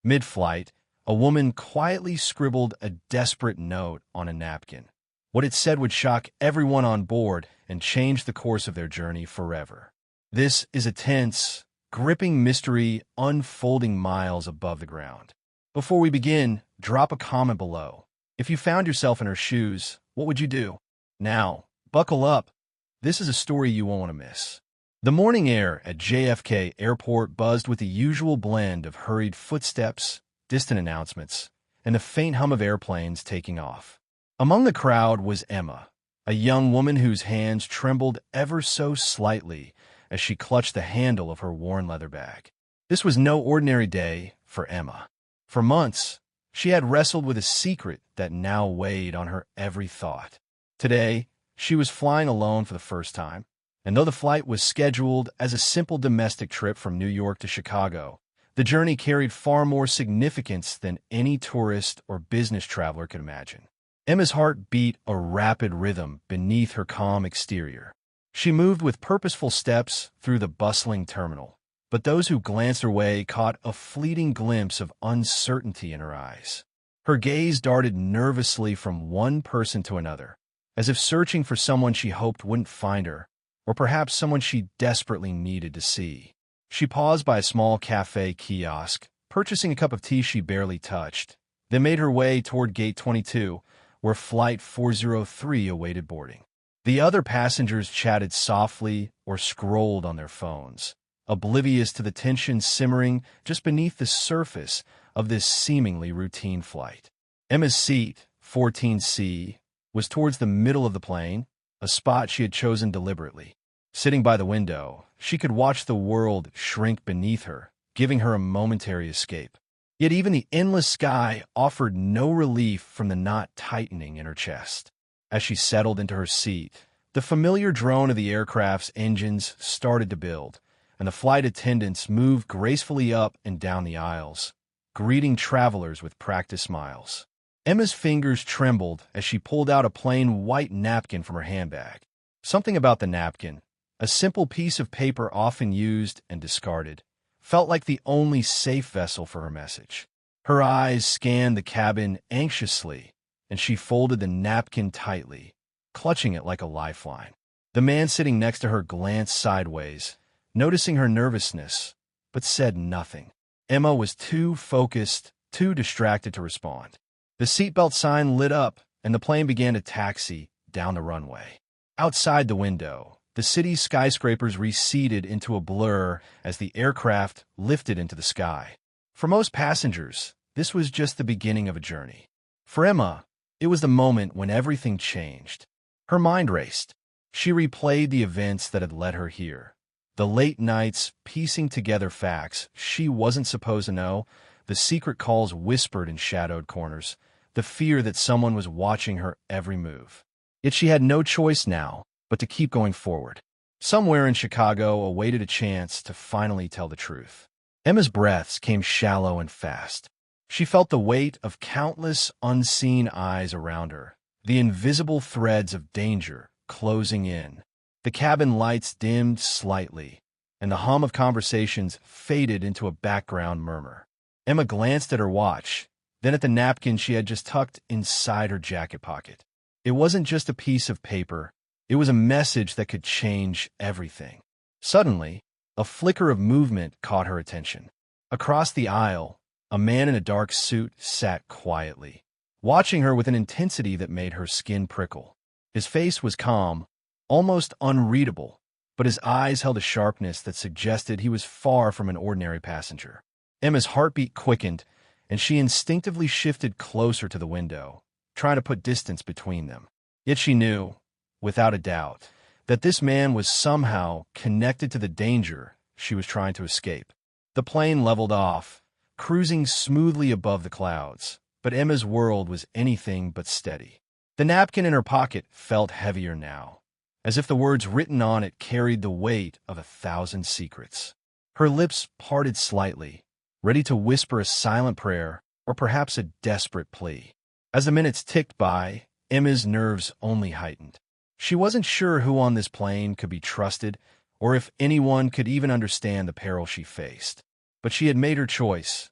Mid-flight, a woman quietly scribbled a desperate note on a napkin. What it said would shock everyone on board and change the course of their journey forever. This is a tense, gripping mystery unfolding miles above the ground. Before we begin, drop a comment below. If you found yourself in her shoes, what would you do? Now, buckle up. This is a story you won't want to miss. The morning air at JFK Airport buzzed with the usual blend of hurried footsteps, distant announcements, and the faint hum of airplanes taking off. Among the crowd was Emma, a young woman whose hands trembled ever so slightly as she clutched the handle of her worn leather bag. This was no ordinary day for Emma. For months, she had wrestled with a secret that now weighed on her every thought. Today, she was flying alone for the first time, and though the flight was scheduled as a simple domestic trip from New York to Chicago, the journey carried far more significance than any tourist or business traveler could imagine. Emma's heart beat a rapid rhythm beneath her calm exterior. She moved with purposeful steps through the bustling terminal, but those who glanced her way caught a fleeting glimpse of uncertainty in her eyes. Her gaze darted nervously from one person to another, as if searching for someone she hoped wouldn't find her, or perhaps someone she desperately needed to see. She paused by a small cafe kiosk, purchasing a cup of tea she barely touched, then made her way toward Gate 22, where Flight 403 awaited boarding. The other passengers chatted softly or scrolled on their phones, oblivious to the tension simmering just beneath the surface of this seemingly routine flight. Emma's seat, 14C, was towards the middle of the plane, a spot she had chosen deliberately. Sitting by the window, she could watch the world shrink beneath her, giving her a momentary escape. Yet even the endless sky offered no relief from the knot tightening in her chest. As she settled into her seat, the familiar drone of the aircraft's engines started to build, and the flight attendants moved gracefully up and down the aisles, greeting travelers with practiced smiles. Emma's fingers trembled as she pulled out a plain white napkin from her handbag. Something about the napkin, a simple piece of paper often used and discarded, felt like the only safe vessel for her message. Her eyes scanned the cabin anxiously, and she folded the napkin tightly, clutching it like a lifeline. The man sitting next to her glanced sideways, noticing her nervousness, but said nothing. Emma was too focused, too distracted to respond. The seatbelt sign lit up, and the plane began to taxi down the runway. Outside the window, the city's skyscrapers receded into a blur as the aircraft lifted into the sky. For most passengers, this was just the beginning of a journey. For Emma, it was the moment when everything changed. Her mind raced. She replayed the events that had led her here. The late nights piecing together facts she wasn't supposed to know, the secret calls whispered in shadowed corners, the fear that someone was watching her every move. Yet she had no choice now but to keep going forward. Somewhere in Chicago awaited a chance to finally tell the truth. Emma's breaths came shallow and fast. She felt the weight of countless unseen eyes around her, the invisible threads of danger closing in. The cabin lights dimmed slightly, and the hum of conversations faded into a background murmur. Emma glanced at her watch, then at the napkin she had just tucked inside her jacket pocket. It wasn't just a piece of paper. It was a message that could change everything. Suddenly, a flicker of movement caught her attention. Across the aisle, a man in a dark suit sat quietly, watching her with an intensity that made her skin prickle. His face was calm, almost unreadable, but his eyes held a sharpness that suggested he was far from an ordinary passenger. Emma's heartbeat quickened, and she instinctively shifted closer to the window, trying to put distance between them. Yet she knew, without a doubt, that this man was somehow connected to the danger she was trying to escape. The plane leveled off, cruising smoothly above the clouds, but Emma's world was anything but steady. The napkin in her pocket felt heavier now, as if the words written on it carried the weight of 1,000 secrets. Her lips parted slightly, ready to whisper a silent prayer or perhaps a desperate plea. As the minutes ticked by, Emma's nerves only heightened. She wasn't sure who on this plane could be trusted or if anyone could even understand the peril she faced. But she had made her choice.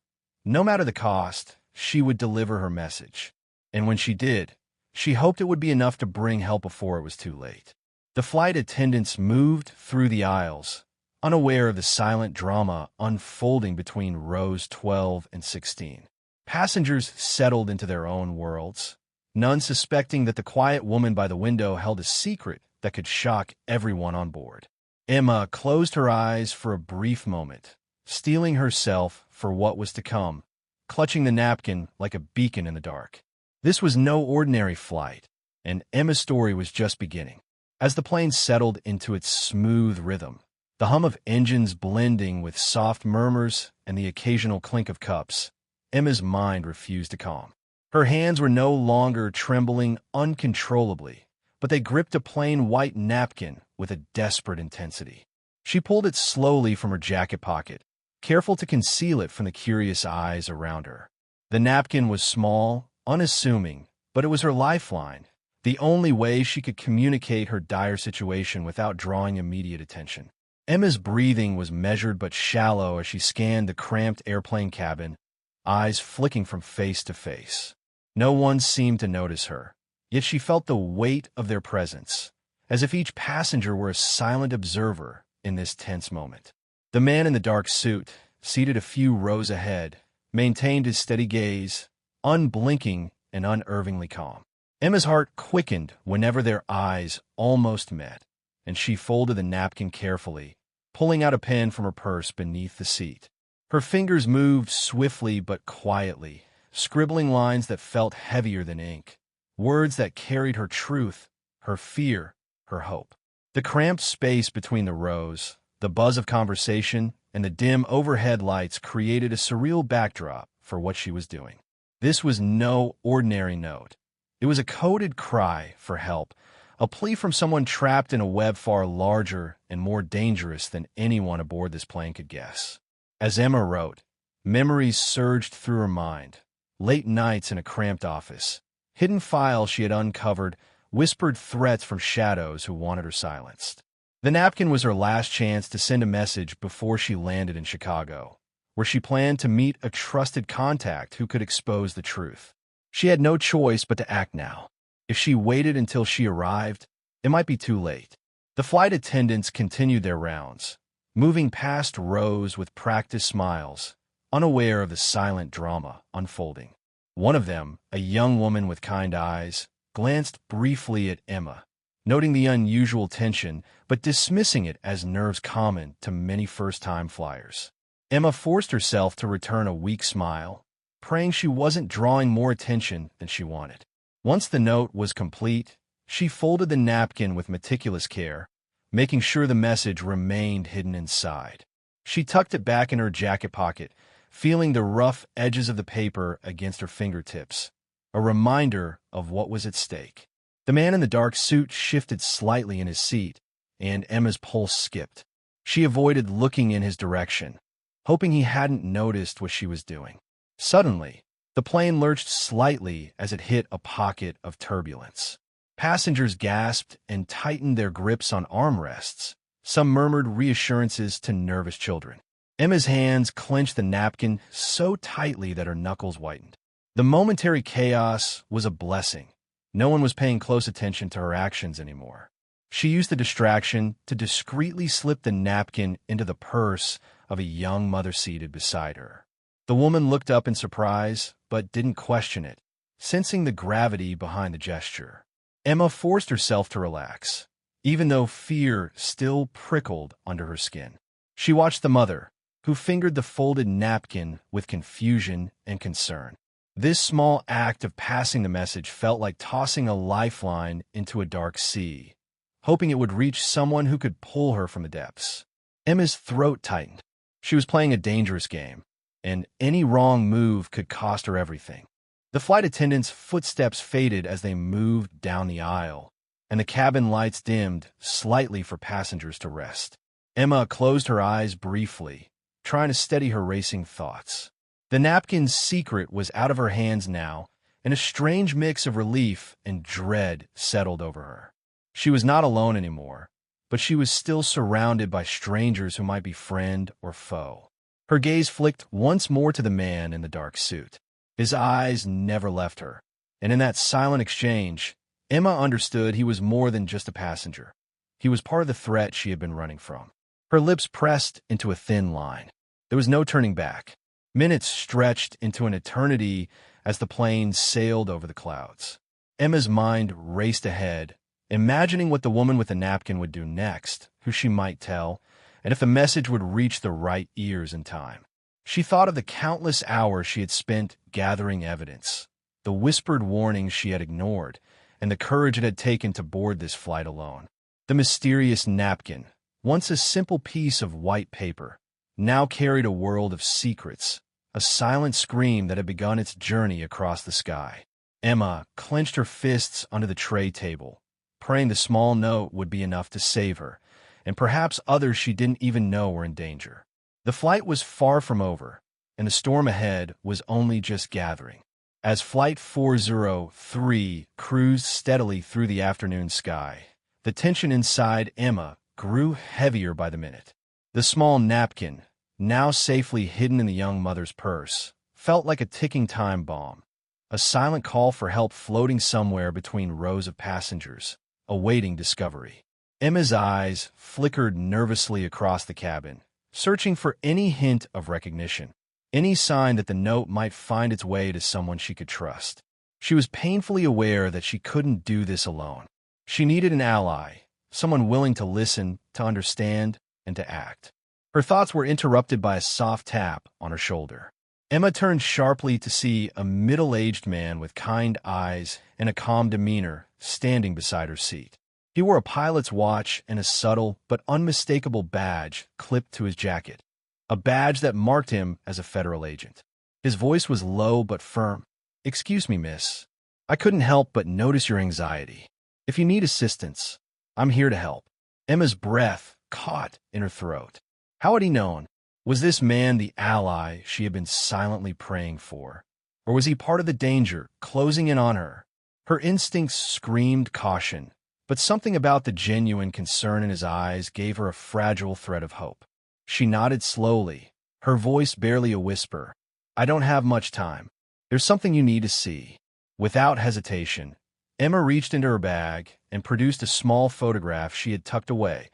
No matter the cost, she would deliver her message. And when she did, she hoped it would be enough to bring help before it was too late. The flight attendants moved through the aisles, unaware of the silent drama unfolding between rows 12 and 16. Passengers settled into their own worlds, none suspecting that the quiet woman by the window held a secret that could shock everyone on board. Emma closed her eyes for a brief moment, steeling herself for what was to come, clutching the napkin like a beacon in the dark. This was no ordinary flight, and Emma's story was just beginning. As the plane settled into its smooth rhythm, the hum of engines blending with soft murmurs and the occasional clink of cups, Emma's mind refused to calm. Her hands were no longer trembling uncontrollably, but they gripped a plain white napkin with a desperate intensity. She pulled it slowly from her jacket pocket, careful to conceal it from the curious eyes around her. The napkin was small, unassuming, but it was her lifeline, the only way she could communicate her dire situation without drawing immediate attention. Emma's breathing was measured but shallow as she scanned the cramped airplane cabin, eyes flicking from face to face. No one seemed to notice her, yet she felt the weight of their presence, as if each passenger were a silent observer in this tense moment. The man in the dark suit, seated a few rows ahead, maintained his steady gaze, unblinking and unervingly calm. Emma's heart quickened whenever their eyes almost met, and she folded the napkin carefully, pulling out a pen from her purse beneath the seat. Her fingers moved swiftly but quietly, scribbling lines that felt heavier than ink, words that carried her truth, her fear, her hope. The cramped space between the rows, the buzz of conversation, and the dim overhead lights created a surreal backdrop for what she was doing. This was no ordinary note. It was a coded cry for help, a plea from someone trapped in a web far larger and more dangerous than anyone aboard this plane could guess. As Emma wrote, memories surged through her mind. Late nights in a cramped office, hidden files she had uncovered, whispered threats from shadows who wanted her silenced. The napkin was her last chance to send a message before she landed in Chicago, where she planned to meet a trusted contact who could expose the truth. She had no choice but to act now. If she waited until she arrived, it might be too late. The flight attendants continued their rounds, moving past rows with practiced smiles, unaware of the silent drama unfolding. One of them, a young woman with kind eyes, glanced briefly at Emma, noting the unusual tension but dismissing it as nerves common to many first-time flyers. Emma forced herself to return a weak smile, praying she wasn't drawing more attention than she wanted. Once the note was complete, she folded the napkin with meticulous care, making sure the message remained hidden inside. She tucked it back in her jacket pocket, feeling the rough edges of the paper against her fingertips, a reminder of what was at stake. The man in the dark suit shifted slightly in his seat, and Emma's pulse skipped. She avoided looking in his direction, hoping he hadn't noticed what she was doing. Suddenly, the plane lurched slightly as it hit a pocket of turbulence. Passengers gasped and tightened their grips on armrests. Some murmured reassurances to nervous children. Emma's hands clenched the napkin so tightly that her knuckles whitened. The momentary chaos was a blessing. No one was paying close attention to her actions anymore. She used the distraction to discreetly slip the napkin into the purse of a young mother seated beside her. The woman looked up in surprise, but didn't question it, sensing the gravity behind the gesture. Emma forced herself to relax, even though fear still prickled under her skin. She watched the mother, who fingered the folded napkin with confusion and concern. This small act of passing the message felt like tossing a lifeline into a dark sea, hoping it would reach someone who could pull her from the depths. Emma's throat tightened. She was playing a dangerous game, and any wrong move could cost her everything. The flight attendants' footsteps faded as they moved down the aisle, and the cabin lights dimmed slightly for passengers to rest. Emma closed her eyes briefly, trying to steady her racing thoughts. The napkin's secret was out of her hands now, and a strange mix of relief and dread settled over her. She was not alone anymore, but she was still surrounded by strangers who might be friend or foe. Her gaze flicked once more to the man in the dark suit. His eyes never left her, and in that silent exchange, Emma understood he was more than just a passenger. He was part of the threat she had been running from. Her lips pressed into a thin line. There was no turning back. Minutes stretched into an eternity as the plane sailed over the clouds. Emma's mind raced ahead, imagining what the woman with the napkin would do next, who she might tell, and if the message would reach the right ears in time. She thought of the countless hours she had spent gathering evidence, the whispered warnings she had ignored, and the courage it had taken to board this flight alone. The mysterious napkin, once a simple piece of white paper, now carried a world of secrets, a silent scream that had begun its journey across the sky. Emma clenched her fists under the tray table, praying the small note would be enough to save her, and perhaps others she didn't even know were in danger. The flight was far from over, and the storm ahead was only just gathering. As Flight 403 cruised steadily through the afternoon sky, the tension inside Emma grew heavier by the minute. The small napkin, now safely hidden in the young mother's purse, felt like a ticking time bomb, a silent call for help floating somewhere between rows of passengers, awaiting discovery. Emma's eyes flickered nervously across the cabin, searching for any hint of recognition, any sign that the note might find its way to someone she could trust. She was painfully aware that she couldn't do this alone. She needed an ally, someone willing to listen, to understand, and to act. Her thoughts were interrupted by a soft tap on her shoulder. Emma turned sharply to see a middle-aged man with kind eyes and a calm demeanor standing beside her seat. He wore a pilot's watch and a subtle but unmistakable badge clipped to his jacket, a badge that marked him as a federal agent. His voice was low but firm. "Excuse me, miss. I couldn't help but notice your anxiety. If you need assistance, I'm here to help." Emma's breath caught in her throat. How had he known? Was this man the ally she had been silently praying for? Or was he part of the danger closing in on her? Her instincts screamed caution, but something about the genuine concern in his eyes gave her a fragile thread of hope. She nodded slowly, her voice barely a whisper. "I don't have much time. There's something you need to see." Without hesitation, Emma reached into her bag and produced a small photograph she had tucked away,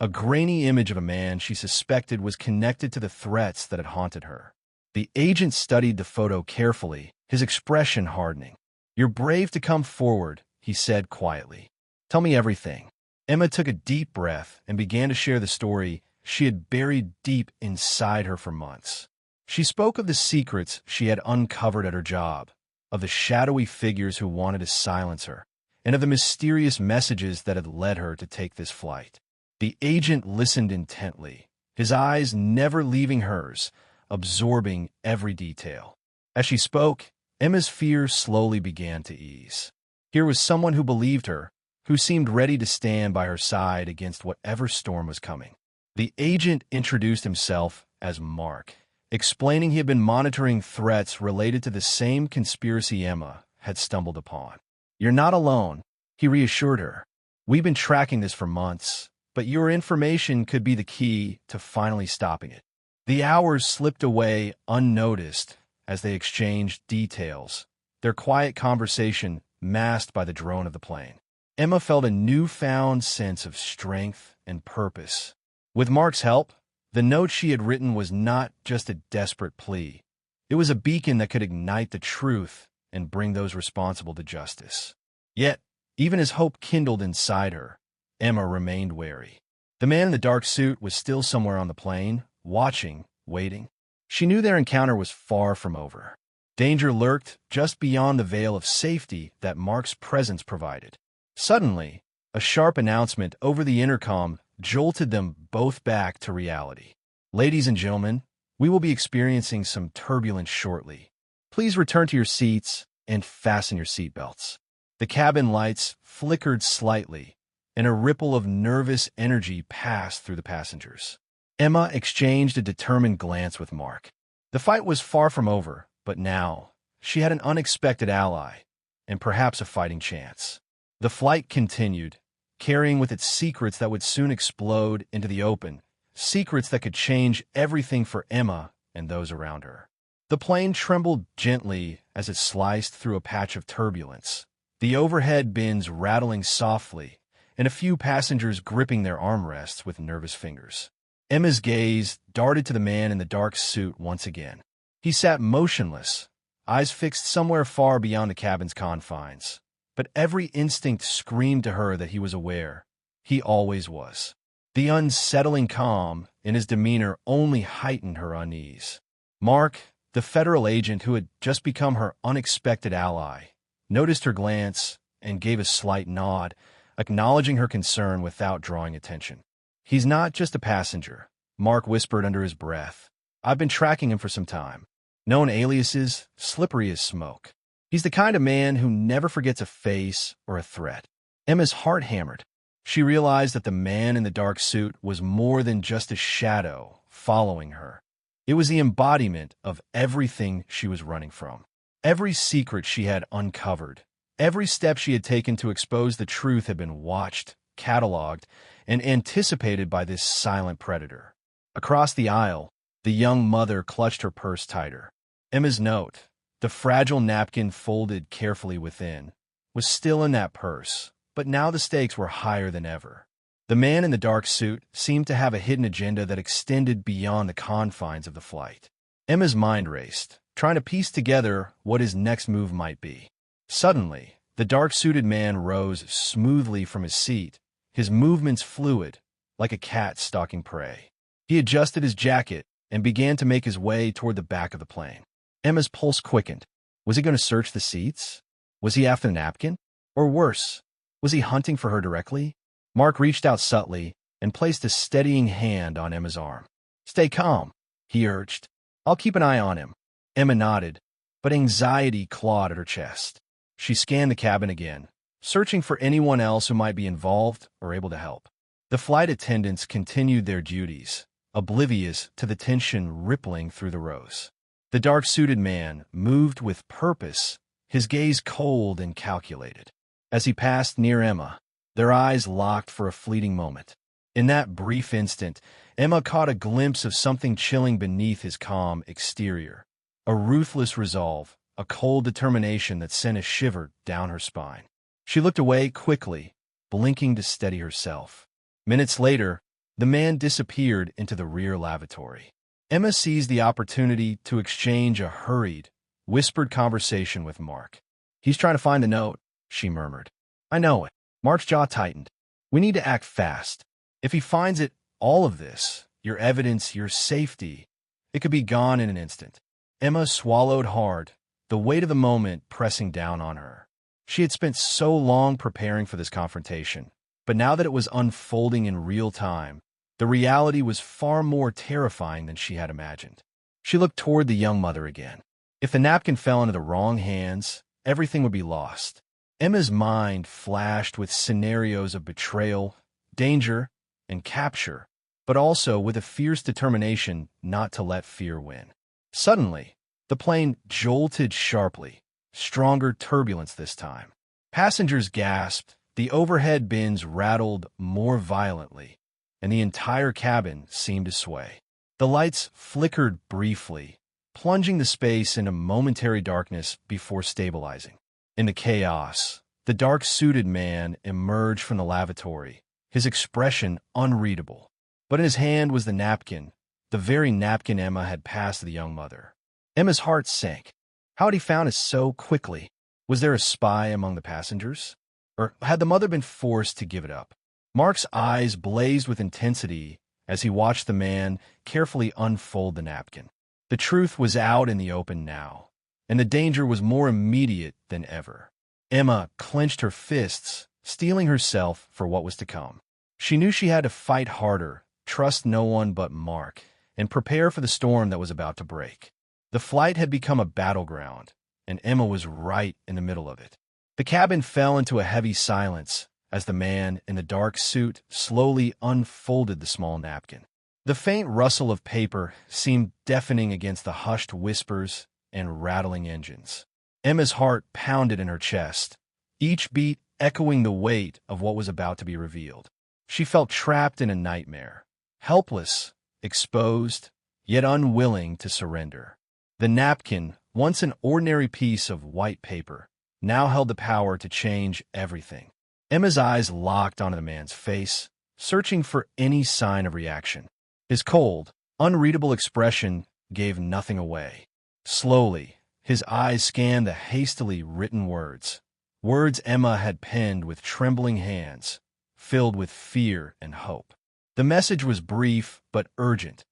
a grainy image of a man she suspected was connected to the threats that had haunted her. The agent studied the photo carefully, his expression hardening. "You're brave to come forward," he said quietly. "Tell me everything." Emma took a deep breath and began to share the story she had buried deep inside her for months. She spoke of the secrets she had uncovered at her job, of the shadowy figures who wanted to silence her, and of the mysterious messages that had led her to take this flight. The agent listened intently, his eyes never leaving hers, absorbing every detail. As she spoke, Emma's fears slowly began to ease. Here was someone who believed her, who seemed ready to stand by her side against whatever storm was coming. The agent introduced himself as Mark, explaining he had been monitoring threats related to the same conspiracy Emma had stumbled upon. "You're not alone," he reassured her. "We've been tracking this for months, but your information could be the key to finally stopping it." The hours slipped away unnoticed as they exchanged details, their quiet conversation masked by the drone of the plane. Emma felt a newfound sense of strength and purpose. With Mark's help, the note she had written was not just a desperate plea. It was a beacon that could ignite the truth and bring those responsible to justice. Yet, even as hope kindled inside her, Emma remained wary. The man in the dark suit was still somewhere on the plane, watching, waiting. She knew their encounter was far from over. Danger lurked just beyond the veil of safety that Mark's presence provided. Suddenly, a sharp announcement over the intercom jolted them both back to reality. "Ladies and gentlemen, we will be experiencing some turbulence shortly. Please return to your seats and fasten your seatbelts." The cabin lights flickered slightly, and a ripple of nervous energy passed through the passengers. Emma exchanged a determined glance with Mark. The fight was far from over, but now she had an unexpected ally, and perhaps a fighting chance. The flight continued, carrying with it secrets that would soon explode into the open, secrets that could change everything for Emma and those around her. The plane trembled gently as it sliced through a patch of turbulence, the overhead bins rattling softly, and a few passengers gripping their armrests with nervous fingers. Emma's gaze darted to the man in the dark suit once again. He sat motionless, eyes fixed somewhere far beyond the cabin's confines. But every instinct screamed to her that he was aware. He always was. The unsettling calm in his demeanor only heightened her unease. Mark, the federal agent who had just become her unexpected ally, noticed her glance and gave a slight nod, acknowledging her concern without drawing attention. "He's not just a passenger," Mark whispered under his breath. "I've been tracking him for some time. Known aliases, slippery as smoke. He's the kind of man who never forgets a face or a threat." Emma's heart hammered. She realized that the man in the dark suit was more than just a shadow following her. It was the embodiment of everything she was running from. Every secret she had uncovered, every step she had taken to expose the truth had been watched, cataloged, and anticipated by this silent predator. Across the aisle, the young mother clutched her purse tighter. Emma's note, the fragile napkin folded carefully within, was still in that purse, but now the stakes were higher than ever. The man in the dark suit seemed to have a hidden agenda that extended beyond the confines of the flight. Emma's mind raced, trying to piece together what his next move might be. Suddenly, the dark-suited man rose smoothly from his seat, his movements fluid, like a cat stalking prey. He adjusted his jacket and began to make his way toward the back of the plane. Emma's pulse quickened. Was he going to search the seats? Was he after the napkin? Or worse, was he hunting for her directly? Mark reached out subtly and placed a steadying hand on Emma's arm. "Stay calm," he urged. "I'll keep an eye on him." Emma nodded, but anxiety clawed at her chest. She scanned the cabin again, searching for anyone else who might be involved or able to help. The flight attendants continued their duties, oblivious to the tension rippling through the rows. The dark-suited man moved with purpose, his gaze cold and calculated. As he passed near Emma, their eyes locked for a fleeting moment. In that brief instant, Emma caught a glimpse of something chilling beneath his calm exterior. A ruthless resolve, a cold determination that sent a shiver down her spine. She looked away quickly, blinking to steady herself. Minutes later, the man disappeared into the rear lavatory. Emma seized the opportunity to exchange a hurried, whispered conversation with Mark. "He's trying to find the note," she murmured. "I know it." Mark's jaw tightened. "We need to act fast. If he finds it, all of this, your evidence, your safety, it could be gone in an instant." Emma swallowed hard, the weight of the moment pressing down on her. She had spent so long preparing for this confrontation, but now that it was unfolding in real time, the reality was far more terrifying than she had imagined. She looked toward the young mother again. If the napkin fell into the wrong hands, everything would be lost. Emma's mind flashed with scenarios of betrayal, danger, and capture, but also with a fierce determination not to let fear win. Suddenly, the plane jolted sharply, stronger turbulence this time. Passengers gasped, the overhead bins rattled more violently, and the entire cabin seemed to sway. The lights flickered briefly, plunging the space into momentary darkness before stabilizing. In the chaos, the dark-suited man emerged from the lavatory, his expression unreadable. But in his hand was the napkin, the very napkin Emma had passed to the young mother. Emma's heart sank. How had he found it so quickly? Was there a spy among the passengers? Or had the mother been forced to give it up? Mark's eyes blazed with intensity as he watched the man carefully unfold the napkin. The truth was out in the open now, and the danger was more immediate than ever. Emma clenched her fists, steeling herself for what was to come. She knew she had to fight harder, trust no one but Mark, and prepare for the storm that was about to break. The flight had become a battleground, and Emma was right in the middle of it. The cabin fell into a heavy silence as the man in the dark suit slowly unfolded the small napkin. The faint rustle of paper seemed deafening against the hushed whispers and rattling engines. Emma's heart pounded in her chest, each beat echoing the weight of what was about to be revealed. She felt trapped in a nightmare, helpless, exposed, yet unwilling to surrender. The napkin, once an ordinary piece of white paper, now held the power to change everything. Emma's eyes locked onto the man's face, searching for any sign of reaction. His cold, unreadable expression gave nothing away. Slowly, his eyes scanned the hastily written words. Words Emma had penned with trembling hands, filled with fear and hope. The message was brief but urgent,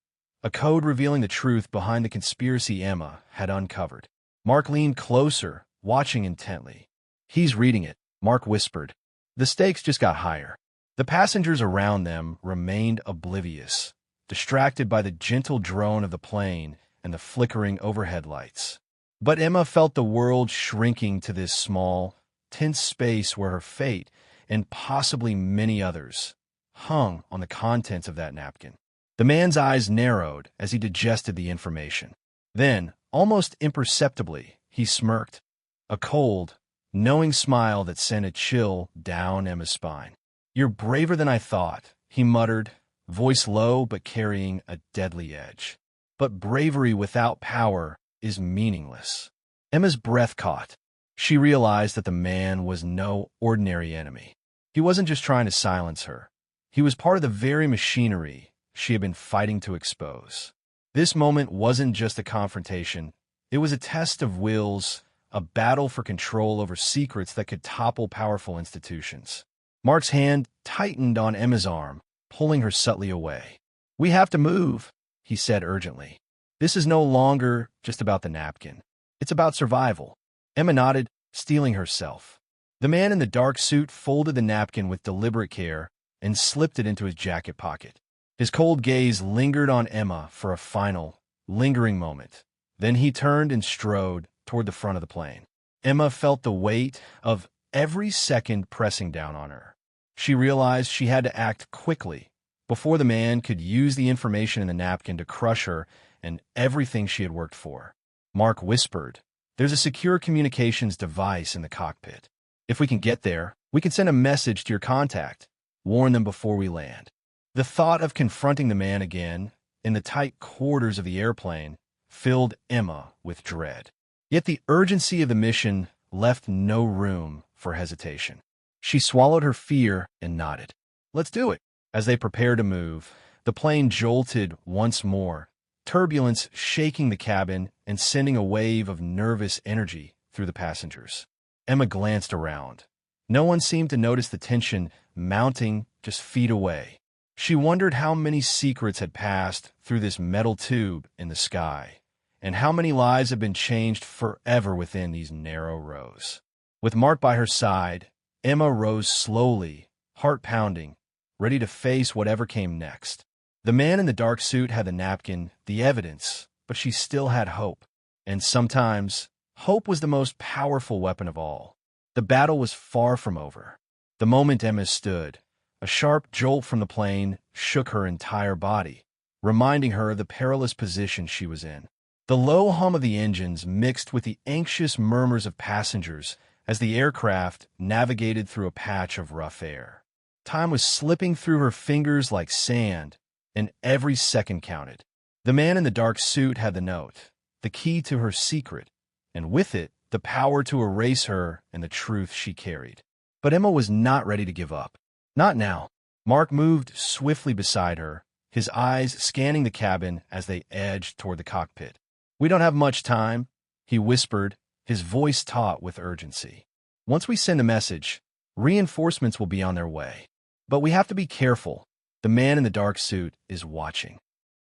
a code revealing the truth behind the conspiracy Emma had uncovered. Mark leaned closer, watching intently. "He's reading it," Mark whispered. The stakes just got higher. The passengers around them remained oblivious, distracted by the gentle drone of the plane and the flickering overhead lights. But Emma felt the world shrinking to this small, tense space where her fate, and possibly many others, hung on the contents of that napkin. The man's eyes narrowed as he digested the information. Then, almost imperceptibly, he smirked, a cold, knowing smile that sent a chill down Emma's spine. "You're braver than I thought," he muttered, voice low but carrying a deadly edge. But bravery without power is meaningless. Emma's breath caught. She realized that the man was no ordinary enemy. He wasn't just trying to silence her. He was part of the very machinery she had been fighting to expose. This moment wasn't just a confrontation. It was a test of wills, a battle for control over secrets that could topple powerful institutions. Mark's hand tightened on Emma's arm, pulling her subtly away. "We have to move," he said urgently. "This is no longer just about the napkin. It's about survival." Emma nodded, steeling herself. The man in the dark suit folded the napkin with deliberate care and slipped it into his jacket pocket. His cold gaze lingered on Emma for a final, lingering moment. Then he turned and strode toward the front of the plane. Emma felt the weight of every second pressing down on her. She realized she had to act quickly before the man could use the information in the napkin to crush her and everything she had worked for. Mark whispered, "There's a secure communications device in the cockpit. If we can get there, we can send a message to your contact, warn them before we land." The thought of confronting the man again in the tight quarters of the airplane filled Emma with dread. Yet the urgency of the mission left no room for hesitation. She swallowed her fear and nodded. "Let's do it." As they prepared to move, the plane jolted once more, turbulence shaking the cabin and sending a wave of nervous energy through the passengers. Emma glanced around. No one seemed to notice the tension mounting just feet away. She wondered how many secrets had passed through this metal tube in the sky, and how many lives had been changed forever within these narrow rows. With Mark by her side, Emma rose slowly, heart pounding, ready to face whatever came next. The man in the dark suit had the napkin, the evidence, but she still had hope. And sometimes, hope was the most powerful weapon of all. The battle was far from over. The moment Emma stood, a sharp jolt from the plane shook her entire body, reminding her of the perilous position she was in. The low hum of the engines mixed with the anxious murmurs of passengers as the aircraft navigated through a patch of rough air. Time was slipping through her fingers like sand, and every second counted. The man in the dark suit had the note, the key to her secret, and with it, the power to erase her and the truth she carried. But Emma was not ready to give up. Not now. Mark moved swiftly beside her, his eyes scanning the cabin as they edged toward the cockpit. "We don't have much time," he whispered, his voice taut with urgency. "Once we send a message, reinforcements will be on their way. But we have to be careful. The man in the dark suit is watching."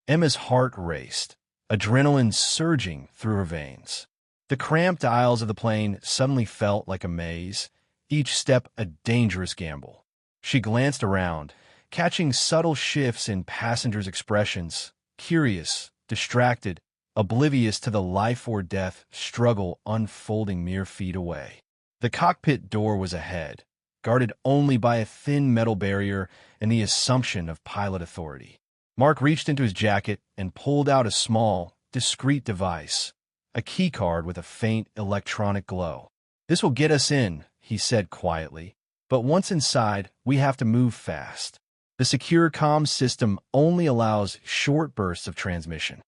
Emma's heart raced, adrenaline surging through her veins. The cramped aisles of the plane suddenly felt like a maze, each step a dangerous gamble. She glanced around, catching subtle shifts in passengers' expressions, curious, distracted, oblivious to the life-or-death struggle unfolding mere feet away. The cockpit door was ahead, guarded only by a thin metal barrier and the assumption of pilot authority. Mark reached into his jacket and pulled out a small, discreet device, a key card with a faint electronic glow. "This will get us in," he said quietly, "but once inside, we have to move fast. The secure comms system only allows short bursts of transmission."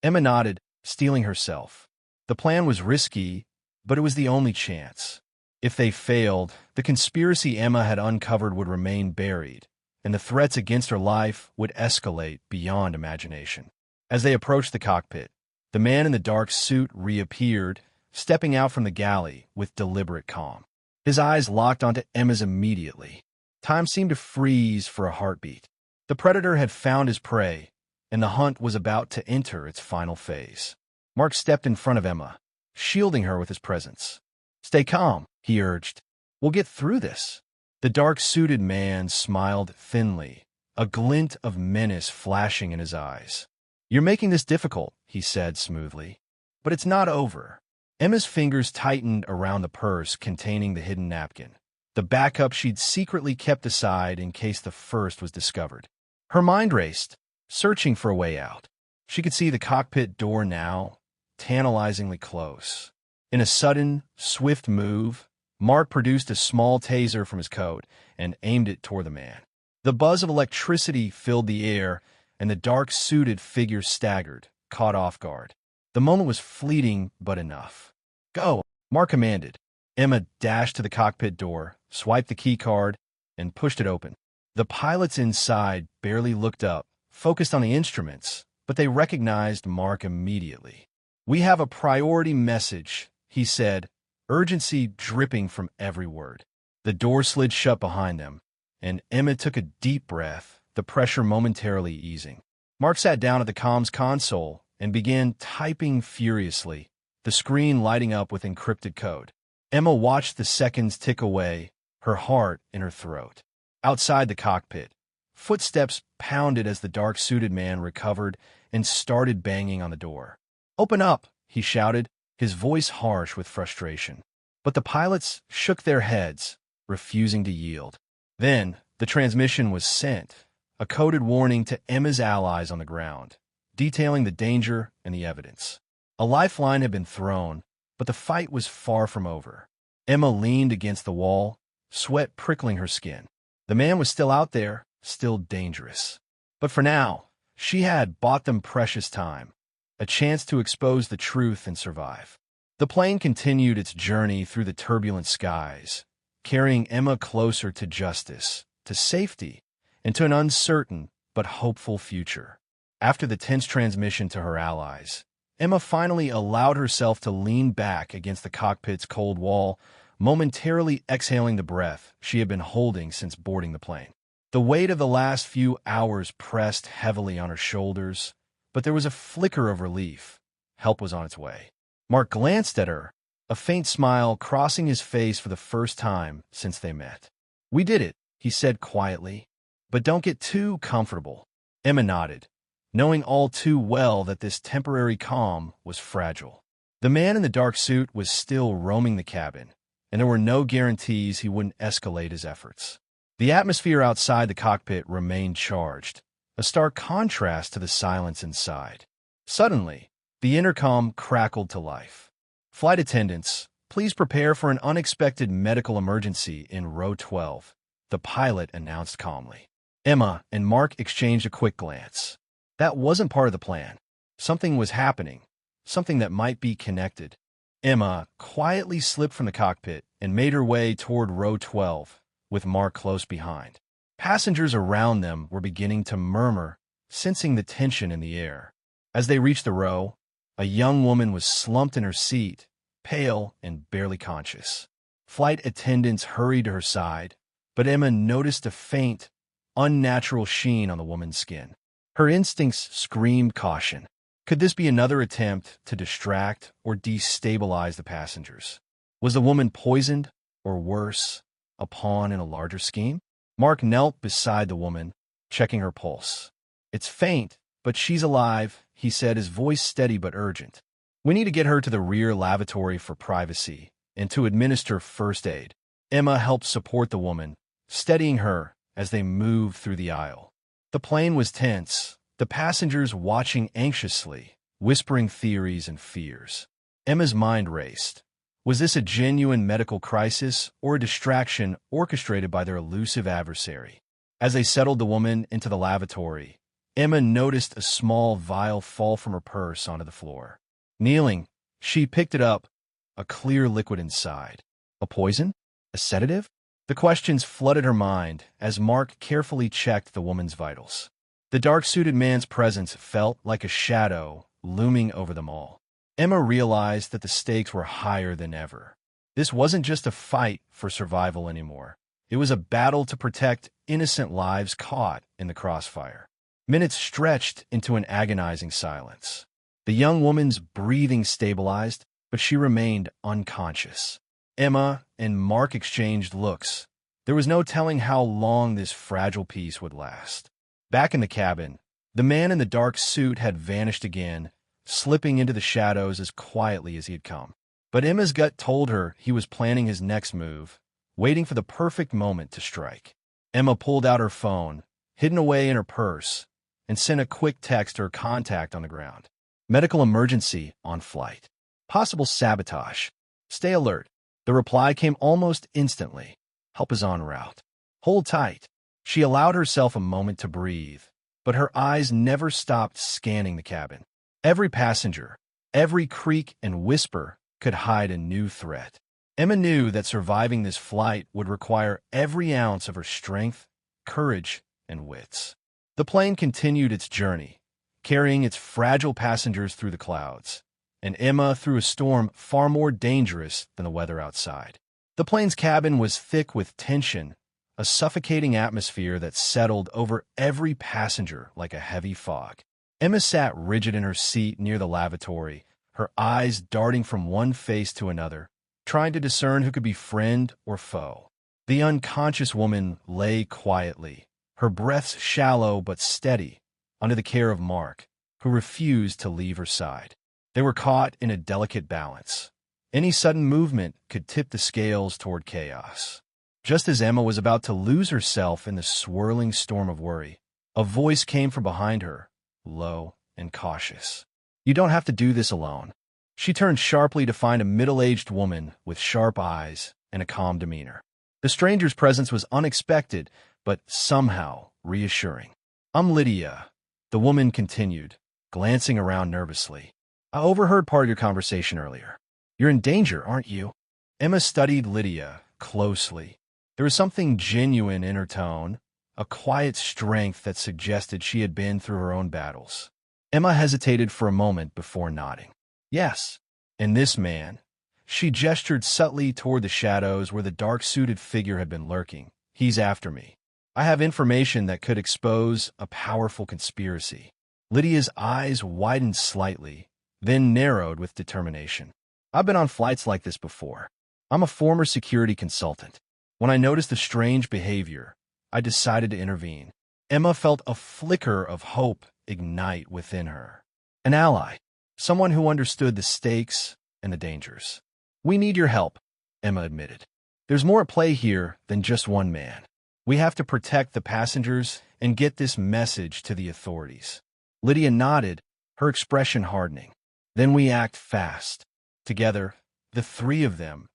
Emma nodded, steeling herself. The plan was risky, but it was the only chance. If they failed, the conspiracy Emma had uncovered would remain buried, and the threats against her life would escalate beyond imagination. As they approached the cockpit, the man in the dark suit reappeared, stepping out from the galley with deliberate calm. His eyes locked onto Emma's immediately. Time seemed to freeze for a heartbeat. The predator had found his prey, and the hunt was about to enter its final phase. Mark stepped in front of Emma, shielding her with his presence. "Stay calm," he urged. "We'll get through this." The dark-suited man smiled thinly, a glint of menace flashing in his eyes. "You're making this difficult," he said smoothly. "But it's not over." Emma's fingers tightened around the purse containing the hidden napkin, the backup she'd secretly kept aside in case the first was discovered. Her mind raced, searching for a way out. She could see the cockpit door now, tantalizingly close. In a sudden, swift move, Mark produced a small taser from his coat and aimed it toward the man. The buzz of electricity filled the air, and the dark-suited figure staggered, caught off guard. The moment was fleeting, but enough. "Go," Mark commanded. Emma dashed to the cockpit door, swiped the key card, and pushed it open. The pilots inside barely looked up, focused on the instruments, but they recognized Mark immediately. "We have a priority message," he said, urgency dripping from every word. The door slid shut behind them, and Emma took a deep breath, the pressure momentarily easing. Mark sat down at the comms console and began typing furiously, the screen lighting up with encrypted code. Emma watched the seconds tick away, her heart in her throat. Outside the cockpit, footsteps pounded as the dark-suited man recovered and started banging on the door. "Open up," he shouted, his voice harsh with frustration. But the pilots shook their heads, refusing to yield. Then, the transmission was sent, a coded warning to Emma's allies on the ground, detailing the danger and the evidence. A lifeline had been thrown, but the fight was far from over. Emma leaned against the wall, sweat prickling her skin. The man was still out there, still dangerous. But for now, she had bought them precious time, a chance to expose the truth and survive. The plane continued its journey through the turbulent skies, carrying Emma closer to justice, to safety, and to an uncertain but hopeful future. After the tense transmission to her allies, Emma finally allowed herself to lean back against the cockpit's cold wall, momentarily exhaling the breath she had been holding since boarding the plane. The weight of the last few hours pressed heavily on her shoulders, but there was a flicker of relief. Help was on its way. Mark glanced at her, a faint smile crossing his face for the first time since they met. "We did it," he said quietly, "but don't get too comfortable." Emma nodded, knowing all too well that this temporary calm was fragile. The man in the dark suit was still roaming the cabin, and there were no guarantees he wouldn't escalate his efforts. The atmosphere outside the cockpit remained charged, a stark contrast to the silence inside. Suddenly, the intercom crackled to life. "Flight attendants, please prepare for an unexpected medical emergency in row 12, the pilot announced calmly. Emma and Mark exchanged a quick glance. That wasn't part of the plan. Something was happening, something that might be connected. Emma quietly slipped from the cockpit and made her way toward row 12, with Mark close behind. Passengers around them were beginning to murmur, sensing the tension in the air. As they reached the row, a young woman was slumped in her seat, pale and barely conscious. Flight attendants hurried to her side, but Emma noticed a faint, unnatural sheen on the woman's skin. Her instincts screamed caution. Could this be another attempt to distract or destabilize the passengers? Was the woman poisoned, or worse, a pawn in a larger scheme? Mark knelt beside the woman, checking her pulse. "It's faint, but she's alive," he said, his voice steady but urgent. "We need to get her to the rear lavatory for privacy and to administer first aid." Emma helped support the woman, steadying her as they moved through the aisle. The plane was tense, the passengers watching anxiously, whispering theories and fears. Emma's mind raced. Was this a genuine medical crisis or a distraction orchestrated by their elusive adversary? As they settled the woman into the lavatory, Emma noticed a small vial fall from her purse onto the floor. Kneeling, she picked it up, a clear liquid inside. A poison? A sedative? The questions flooded her mind as Mark carefully checked the woman's vitals. The dark-suited man's presence felt like a shadow looming over them all. Emma realized that the stakes were higher than ever. This wasn't just a fight for survival anymore. It was a battle to protect innocent lives caught in the crossfire. Minutes stretched into an agonizing silence. The young woman's breathing stabilized, but she remained unconscious. Emma and Mark exchanged looks. There was no telling how long this fragile peace would last. Back in the cabin, the man in the dark suit had vanished again, slipping into the shadows as quietly as he had come. But Emma's gut told her he was planning his next move, waiting for the perfect moment to strike. Emma pulled out her phone, hidden away in her purse, and sent a quick text to her contact on the ground. Medical emergency on flight. Possible sabotage. Stay alert. The reply came almost instantly. Help is en route. Hold tight. She allowed herself a moment to breathe, but her eyes never stopped scanning the cabin. Every passenger, every creak and whisper could hide a new threat. Emma knew that surviving this flight would require every ounce of her strength, courage, and wits. The plane continued its journey, carrying its fragile passengers through the clouds, and Emma through a storm far more dangerous than the weather outside. The plane's cabin was thick with tension, a suffocating atmosphere that settled over every passenger like a heavy fog. Emma sat rigid in her seat near the lavatory, her eyes darting from one face to another, trying to discern who could be friend or foe. The unconscious woman lay quietly, her breaths shallow but steady, under the care of Mark, who refused to leave her side. They were caught in a delicate balance. Any sudden movement could tip the scales toward chaos. Just as Emma was about to lose herself in the swirling storm of worry, a voice came from behind her, low and cautious. You don't have to do this alone. She turned sharply to find a middle-aged woman with sharp eyes and a calm demeanor. The stranger's presence was unexpected, but somehow reassuring. I'm Lydia, the woman continued, glancing around nervously. I overheard part of your conversation earlier. You're in danger, aren't you? Emma studied Lydia closely. There was something genuine in her tone, a quiet strength that suggested she had been through her own battles. Emma hesitated for a moment before nodding. Yes, and this man. She gestured subtly toward the shadows where the dark-suited figure had been lurking. He's after me. I have information that could expose a powerful conspiracy. Lydia's eyes widened slightly, then narrowed with determination. I've been on flights like this before. I'm a former security consultant. When I noticed the strange behavior, I decided to intervene. Emma felt a flicker of hope ignite within her. An ally, someone who understood the stakes and the dangers. We need your help, Emma admitted. There's more at play here than just one man. We have to protect the passengers and get this message to the authorities. Lydia nodded, her expression hardening. Then we act fast. Together, the three of them,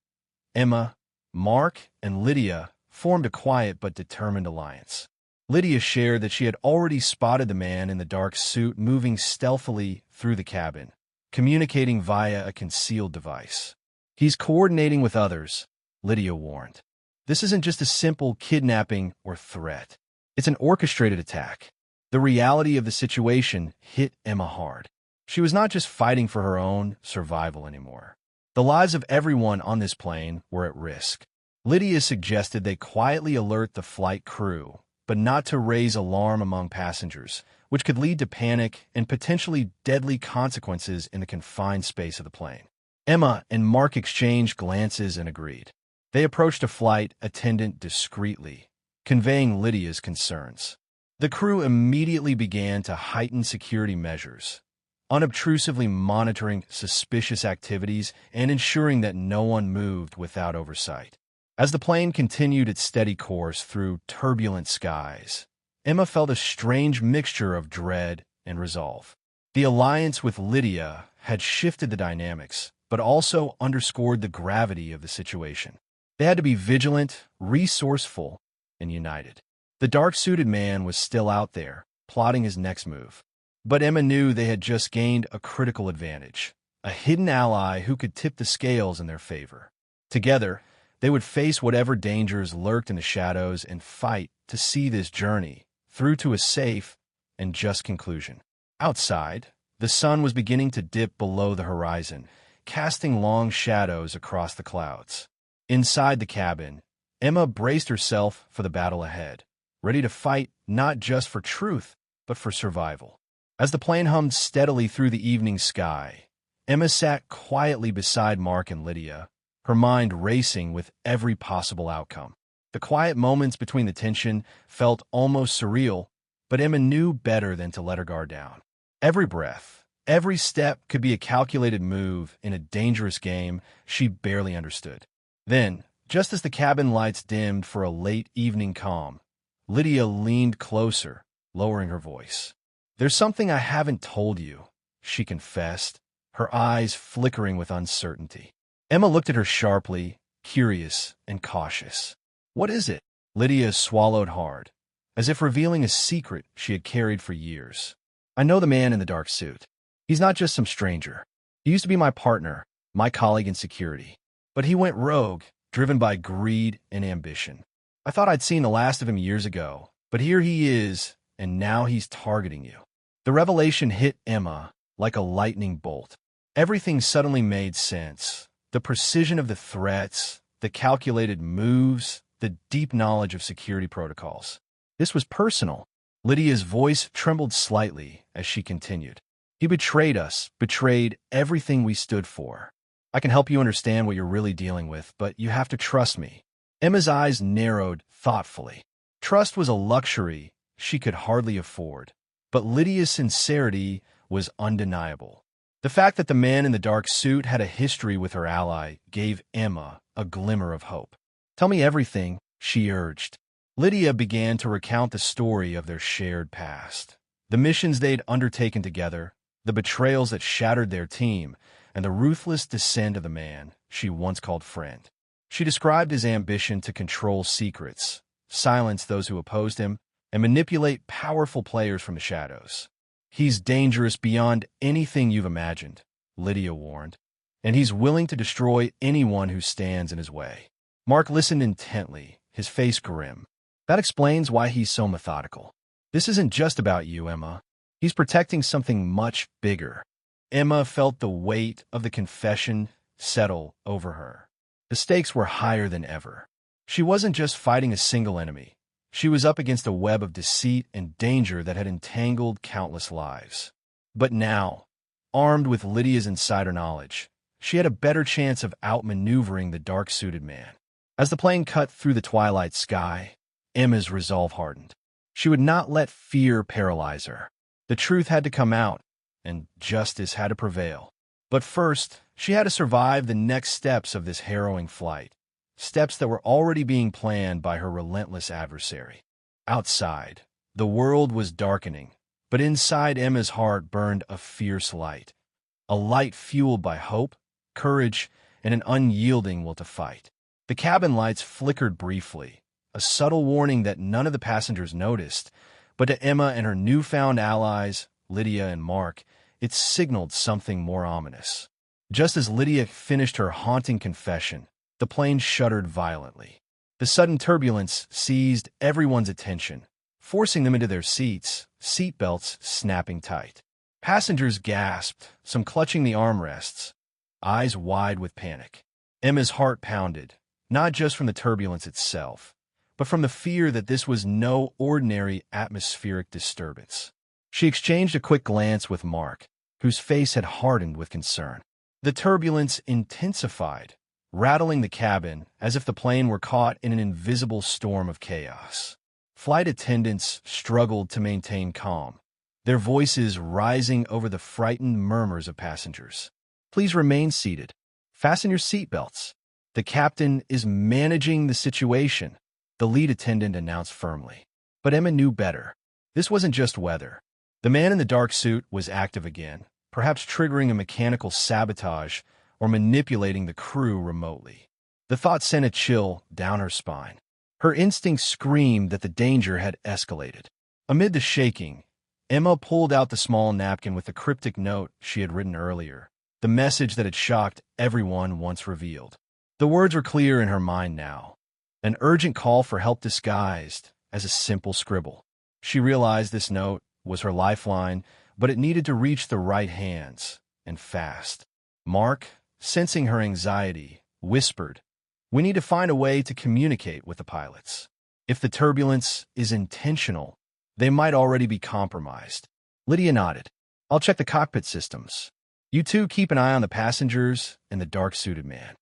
Emma, Mark, and Lydia, formed a quiet but determined alliance. Lydia shared that she had already spotted the man in the dark suit moving stealthily through the cabin, communicating via a concealed device. He's coordinating with others, Lydia warned. This isn't just a simple kidnapping or threat. It's an orchestrated attack. The reality of the situation hit Emma hard. She was not just fighting for her own survival anymore. The lives of everyone on this plane were at risk. Lydia suggested they quietly alert the flight crew, but not to raise alarm among passengers, which could lead to panic and potentially deadly consequences in the confined space of the plane. Emma and Mark exchanged glances and agreed. They approached a flight attendant discreetly, conveying Lydia's concerns. The crew immediately began to heighten security measures, unobtrusively monitoring suspicious activities and ensuring that no one moved without oversight. As the plane continued its steady course through turbulent skies, Emma felt a strange mixture of dread and resolve. The alliance with Lydia had shifted the dynamics, but also underscored the gravity of the situation. They had to be vigilant, resourceful, and united. The dark-suited man was still out there, plotting his next move. But Emma knew they had just gained a critical advantage, a hidden ally who could tip the scales in their favor. Together, they would face whatever dangers lurked in the shadows and fight to see this journey through to a safe and just conclusion. Outside, the sun was beginning to dip below the horizon, casting long shadows across the clouds. Inside the cabin, Emma braced herself for the battle ahead, ready to fight not just for truth, but for survival. As the plane hummed steadily through the evening sky, Emma sat quietly beside Mark and Lydia, her mind racing with every possible outcome. The quiet moments between the tension felt almost surreal, but Emma knew better than to let her guard down. Every breath, every step could be a calculated move in a dangerous game she barely understood. Then, just as the cabin lights dimmed for a late evening calm, Lydia leaned closer, lowering her voice. "There's something I haven't told you," she confessed, her eyes flickering with uncertainty. Emma looked at her sharply, curious and cautious. "What is it?" Lydia swallowed hard, as if revealing a secret she had carried for years. "I know the man in the dark suit. He's not just some stranger. He used to be my partner, my colleague in security. But he went rogue, driven by greed and ambition. I thought I'd seen the last of him years ago, but here he is, and now he's targeting you." The revelation hit Emma like a lightning bolt. Everything suddenly made sense. The precision of the threats, the calculated moves, the deep knowledge of security protocols. This was personal. Lydia's voice trembled slightly as she continued. "He betrayed us, betrayed everything we stood for. I can help you understand what you're really dealing with, but you have to trust me." Emma's eyes narrowed thoughtfully. Trust was a luxury she could hardly afford, but Lydia's sincerity was undeniable. The fact that the man in the dark suit had a history with her ally gave Emma a glimmer of hope. "Tell me everything," she urged. Lydia began to recount the story of their shared past, the missions they'd undertaken together, the betrayals that shattered their team, and the ruthless descent of the man she once called friend. She described his ambition to control secrets, silence those who opposed him, and manipulate powerful players from the shadows. "He's dangerous beyond anything you've imagined," Lydia warned, "and he's willing to destroy anyone who stands in his way." Mark listened intently, his face grim. "That explains why he's so methodical. This isn't just about you, Emma. He's protecting something much bigger." Emma felt the weight of the confession settle over her. The stakes were higher than ever. She wasn't just fighting a single enemy. She was up against a web of deceit and danger that had entangled countless lives. But now, armed with Lydia's insider knowledge, she had a better chance of outmaneuvering the dark-suited man. As the plane cut through the twilight sky, Emma's resolve hardened. She would not let fear paralyze her. The truth had to come out, and justice had to prevail. But first, she had to survive the next steps of this harrowing flight, steps that were already being planned by her relentless adversary. Outside, the world was darkening, but inside Emma's heart burned a fierce light, a light fueled by hope, courage, and an unyielding will to fight. The cabin lights flickered briefly, a subtle warning that none of the passengers noticed, but to Emma and her newfound allies, Lydia and Mark, it signaled something more ominous. Just as Lydia finished her haunting confession, the plane shuddered violently. The sudden turbulence seized everyone's attention, forcing them into their seats, seatbelts snapping tight. Passengers gasped, some clutching the armrests, eyes wide with panic. Emma's heart pounded, not just from the turbulence itself, but from the fear that this was no ordinary atmospheric disturbance. She exchanged a quick glance with Mark, whose face had hardened with concern. The turbulence intensified, rattling the cabin as if the plane were caught in an invisible storm of chaos. Flight attendants struggled to maintain calm, their voices rising over the frightened murmurs of passengers. "Please remain seated. Fasten your seatbelts. The captain is managing the situation," the lead attendant announced firmly. But Emma knew better. This wasn't just weather. The man in the dark suit was active again, perhaps triggering a mechanical sabotage or manipulating the crew remotely. The thought sent a chill down her spine. Her instincts screamed that the danger had escalated. Amid the shaking, Emma pulled out the small napkin with the cryptic note she had written earlier, the message that had shocked everyone once revealed. The words were clear in her mind now, an urgent call for help disguised as a simple scribble. She realized this note was her lifeline, but it needed to reach the right hands, and fast. Mark, sensing her anxiety, whispered, "We need to find a way to communicate with the pilots. If the turbulence is intentional, they might already be compromised." Lydia nodded. "I'll check the cockpit systems. You two keep an eye on the passengers and the dark-suited man."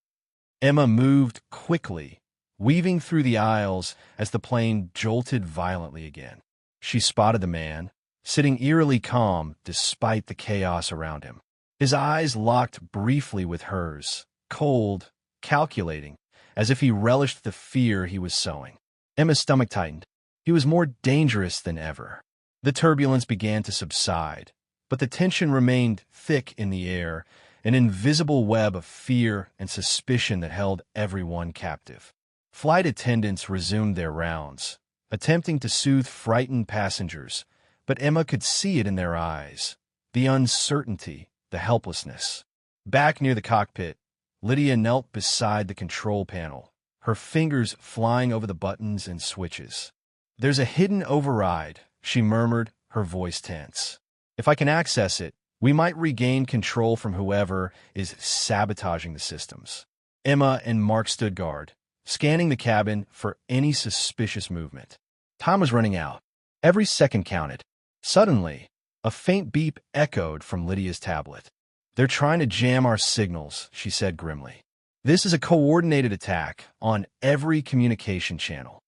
Emma moved quickly, weaving through the aisles as the plane jolted violently again. She spotted the man, sitting eerily calm despite the chaos around him. His eyes locked briefly with hers, cold, calculating, as if he relished the fear he was sowing. Emma's stomach tightened. He was more dangerous than ever. The turbulence began to subside, but the tension remained thick in the air, an invisible web of fear and suspicion that held everyone captive. Flight attendants resumed their rounds, attempting to soothe frightened passengers, but Emma could see it in their eyes, the uncertainty, the helplessness. Back near the cockpit, Lydia knelt beside the control panel, her fingers flying over the buttons and switches. "There's a hidden override," she murmured, her voice tense. "If I can access it, we might regain control from whoever is sabotaging the systems." Emma and Mark stood guard, scanning the cabin for any suspicious movement. Time was running out. Every second counted. Suddenly, a faint beep echoed from Lydia's tablet. "They're trying to jam our signals," she said grimly. "This is a coordinated attack on every communication channel."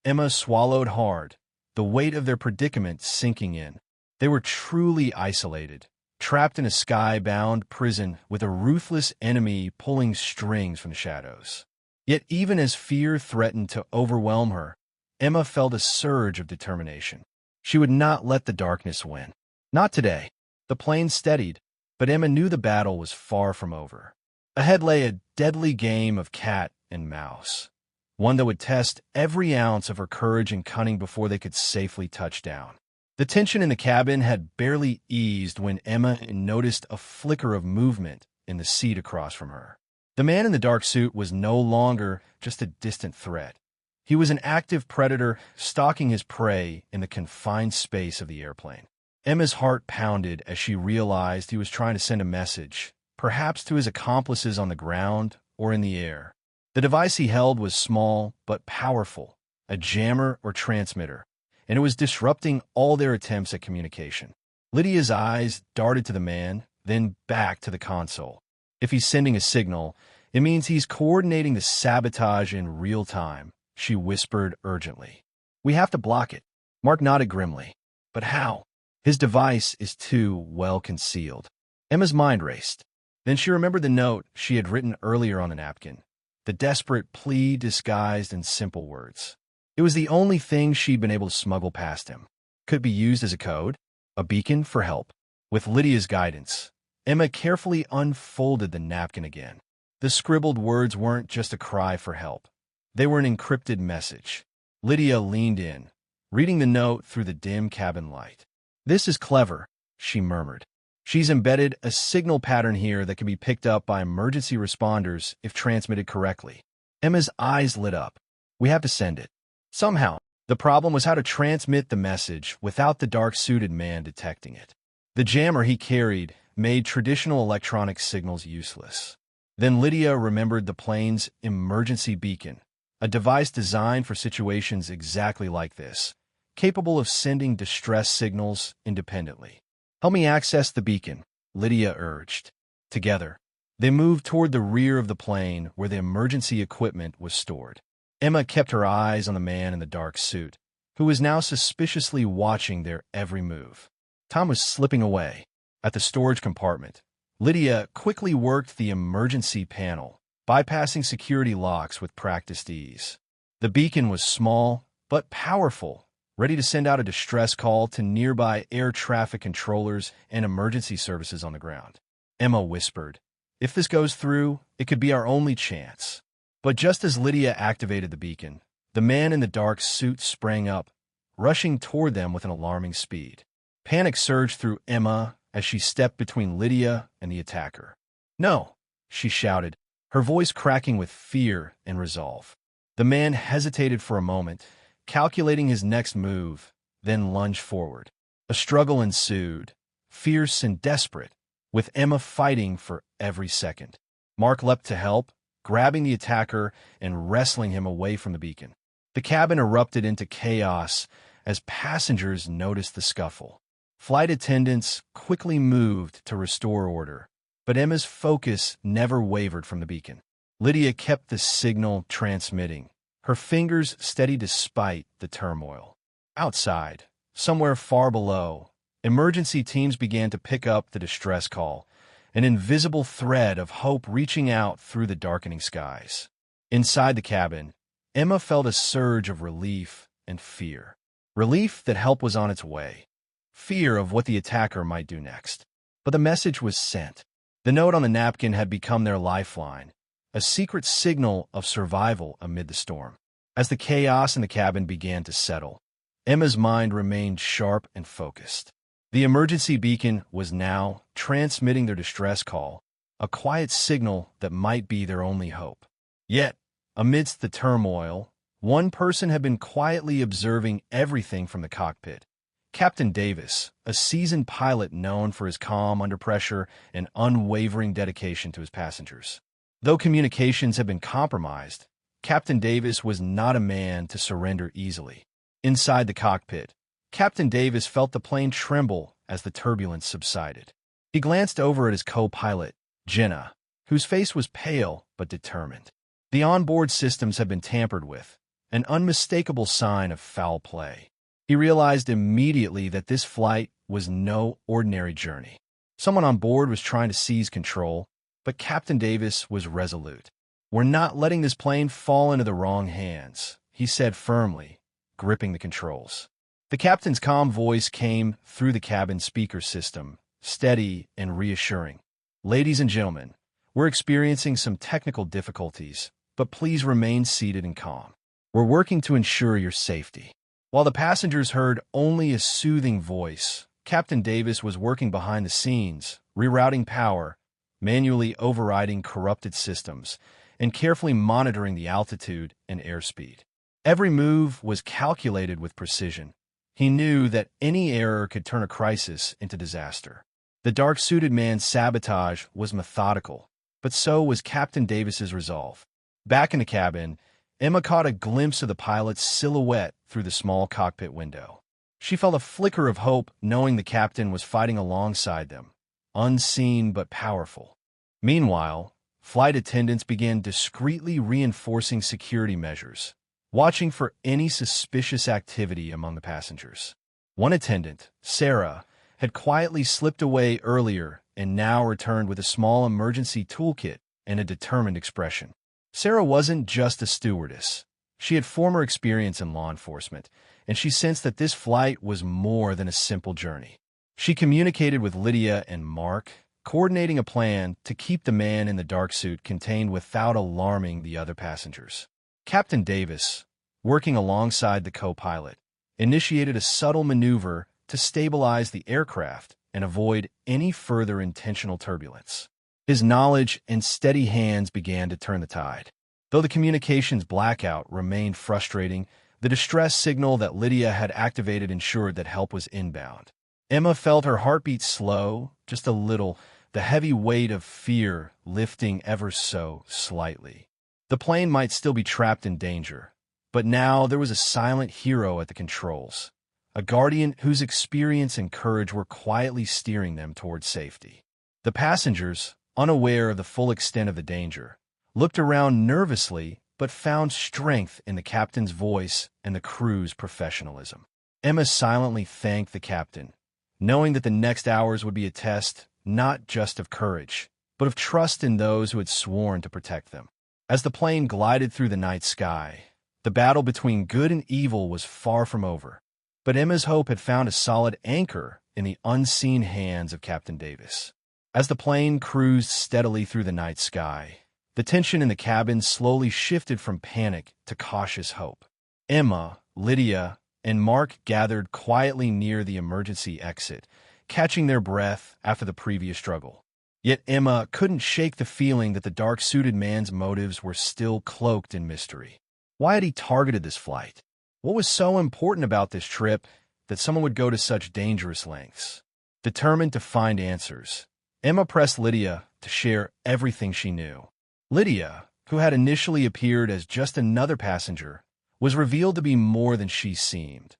Emma swallowed hard, the weight of their predicament sinking in. They were truly isolated, trapped in a sky-bound prison with a ruthless enemy pulling strings from the shadows. Yet even as fear threatened to overwhelm her, Emma felt a surge of determination. She would not let the darkness win. Not today. The plane steadied, but Emma knew the battle was far from over. Ahead lay a deadly game of cat and mouse, one that would test every ounce of her courage and cunning before they could safely touch down. The tension in the cabin had barely eased when Emma noticed a flicker of movement in the seat across from her. The man in the dark suit was no longer just a distant threat. He was an active predator stalking his prey in the confined space of the airplane. Emma's heart pounded as she realized he was trying to send a message, perhaps to his accomplices on the ground or in the air. The device he held was small but powerful, a jammer or transmitter, and it was disrupting all their attempts at communication. Lydia's eyes darted to the man, then back to the console. If he's sending a signal, it means he's coordinating the sabotage in real time, she whispered urgently. "We have to block it." Mark nodded grimly. "But how?" "His device is too well concealed." Emma's mind raced. Then she remembered the note she had written earlier on the napkin, the desperate plea disguised in simple words. It was the only thing she'd been able to smuggle past him. Could be used as a code, a beacon for help. With Lydia's guidance, Emma carefully unfolded the napkin again. The scribbled words weren't just a cry for help. They were an encrypted message. Lydia leaned in, reading the note through the dim cabin light. "This is clever," she murmured. "She's embedded a signal pattern here that can be picked up by emergency responders if transmitted correctly." Emma's eyes lit up. "We have to send it. Somehow." The problem was how to transmit the message without the dark-suited man detecting it. The jammer he carried made traditional electronic signals useless. Then Lydia remembered the plane's emergency beacon, a device designed for situations exactly like this, capable of sending distress signals independently. "Help me access the beacon," Lydia urged. Together, they moved toward the rear of the plane where the emergency equipment was stored. Emma kept her eyes on the man in the dark suit, who was now suspiciously watching their every move. Time was slipping away. At the storage compartment, Lydia quickly worked the emergency panel, bypassing security locks with practiced ease. The beacon was small but powerful, ready to send out a distress call to nearby air traffic controllers and emergency services on the ground. Emma whispered, "If this goes through, it could be our only chance." But just as Lydia activated the beacon, the man in the dark suit sprang up, rushing toward them with an alarming speed. Panic surged through Emma as she stepped between Lydia and the attacker. "No!" she shouted, her voice cracking with fear and resolve. The man hesitated for a moment, calculating his next move, then lunged forward. A struggle ensued, fierce and desperate, with Emma fighting for every second. Mark leapt to help, grabbing the attacker and wrestling him away from the beacon. The cabin erupted into chaos as passengers noticed the scuffle. Flight attendants quickly moved to restore order, but Emma's focus never wavered from the beacon. Lydia kept the signal transmitting, her fingers steady despite the turmoil. Outside, somewhere far below, emergency teams began to pick up the distress call, an invisible thread of hope reaching out through the darkening skies. Inside the cabin, Emma felt a surge of relief and fear. Relief that help was on its way. Fear of what the attacker might do next. But the message was sent. The note on the napkin had become their lifeline, a secret signal of survival amid the storm. As the chaos in the cabin began to settle, Emma's mind remained sharp and focused. The emergency beacon was now transmitting their distress call, a quiet signal that might be their only hope. Yet, amidst the turmoil, one person had been quietly observing everything from the cockpit. Captain Davis, a seasoned pilot known for his calm under pressure and unwavering dedication to his passengers. Though communications had been compromised, Captain Davis was not a man to surrender easily. Inside the cockpit, Captain Davis felt the plane tremble as the turbulence subsided. He glanced over at his co-pilot, Jenna, whose face was pale but determined. The onboard systems had been tampered with, an unmistakable sign of foul play. He realized immediately that this flight was no ordinary journey. Someone on board was trying to seize control, but Captain Davis was resolute. "We're not letting this plane fall into the wrong hands," he said firmly, gripping the controls. The captain's calm voice came through the cabin speaker system, steady and reassuring. "Ladies and gentlemen, we're experiencing some technical difficulties, but please remain seated and calm. We're working to ensure your safety." While the passengers heard only a soothing voice, Captain Davis was working behind the scenes, rerouting power, manually overriding corrupted systems, and carefully monitoring the altitude and airspeed. Every move was calculated with precision. He knew that any error could turn a crisis into disaster. The dark-suited man's sabotage was methodical, but so was Captain Davis's resolve. Back in the cabin, Emma caught a glimpse of the pilot's silhouette through the small cockpit window. She felt a flicker of hope knowing the captain was fighting alongside them, unseen but powerful. Meanwhile, flight attendants began discreetly reinforcing security measures, watching for any suspicious activity among the passengers. One attendant, Sarah, had quietly slipped away earlier and now returned with a small emergency toolkit and a determined expression. Sarah wasn't just a stewardess. She had former experience in law enforcement, and she sensed that this flight was more than a simple journey. She communicated with Lydia and Mark, coordinating a plan to keep the man in the dark suit contained without alarming the other passengers. Captain Davis, working alongside the co-pilot, initiated a subtle maneuver to stabilize the aircraft and avoid any further intentional turbulence. His knowledge and steady hands began to turn the tide. Though the communications blackout remained frustrating, the distress signal that Lydia had activated ensured that help was inbound. Emma felt her heartbeat slow, just a little, the heavy weight of fear lifting ever so slightly. The plane might still be trapped in danger, but now there was a silent hero at the controls, a guardian whose experience and courage were quietly steering them towards safety. The passengers, unaware of the full extent of the danger, looked around nervously but found strength in the captain's voice and the crew's professionalism. Emma silently thanked the captain, knowing that the next hours would be a test not just of courage, but of trust in those who had sworn to protect them. As the plane glided through the night sky, the battle between good and evil was far from over, but Emma's hope had found a solid anchor in the unseen hands of Captain Davis. As the plane cruised steadily through the night sky, the tension in the cabin slowly shifted from panic to cautious hope. Emma, Lydia, and Mark gathered quietly near the emergency exit, catching their breath after the previous struggle. Yet Emma couldn't shake the feeling that the dark-suited man's motives were still cloaked in mystery. Why had he targeted this flight? What was so important about this trip that someone would go to such dangerous lengths? Determined to find answers, Emma pressed Lydia to share everything she knew. Lydia, who had initially appeared as just another passenger, was revealed to be more than she seemed.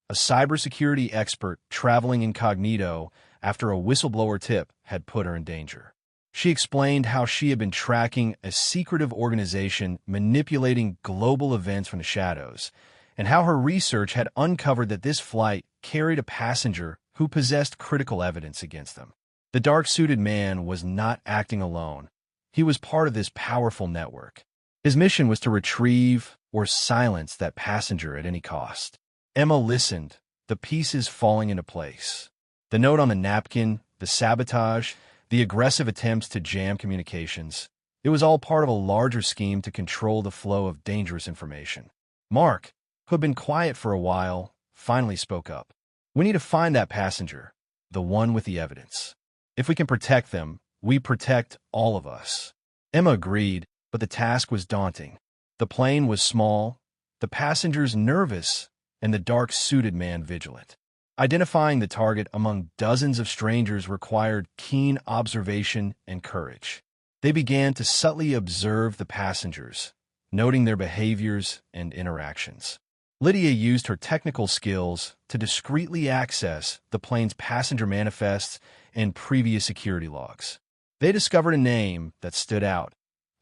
A cybersecurity expert traveling incognito after a whistleblower tip had put her in danger. She explained how she had been tracking a secretive organization manipulating global events from the shadows, and how her research had uncovered that this flight carried a passenger who possessed critical evidence against them. The dark-suited man was not acting alone. He was part of this powerful network. His mission was to retrieve or silence that passenger at any cost. Emma listened, the pieces falling into place. The note on the napkin, the sabotage, the aggressive attempts to jam communications. It was all part of a larger scheme to control the flow of dangerous information. Mark, who had been quiet for a while, finally spoke up. "We need to find that passenger, the one with the evidence. If we can protect them, we protect all of us." Emma agreed, but the task was daunting. The plane was small, the passengers nervous, and the dark-suited man vigilant. Identifying the target among dozens of strangers required keen observation and courage. They began to subtly observe the passengers, noting their behaviors and interactions. Lydia used her technical skills to discreetly access the plane's passenger manifests and previous security logs. They discovered a name that stood out,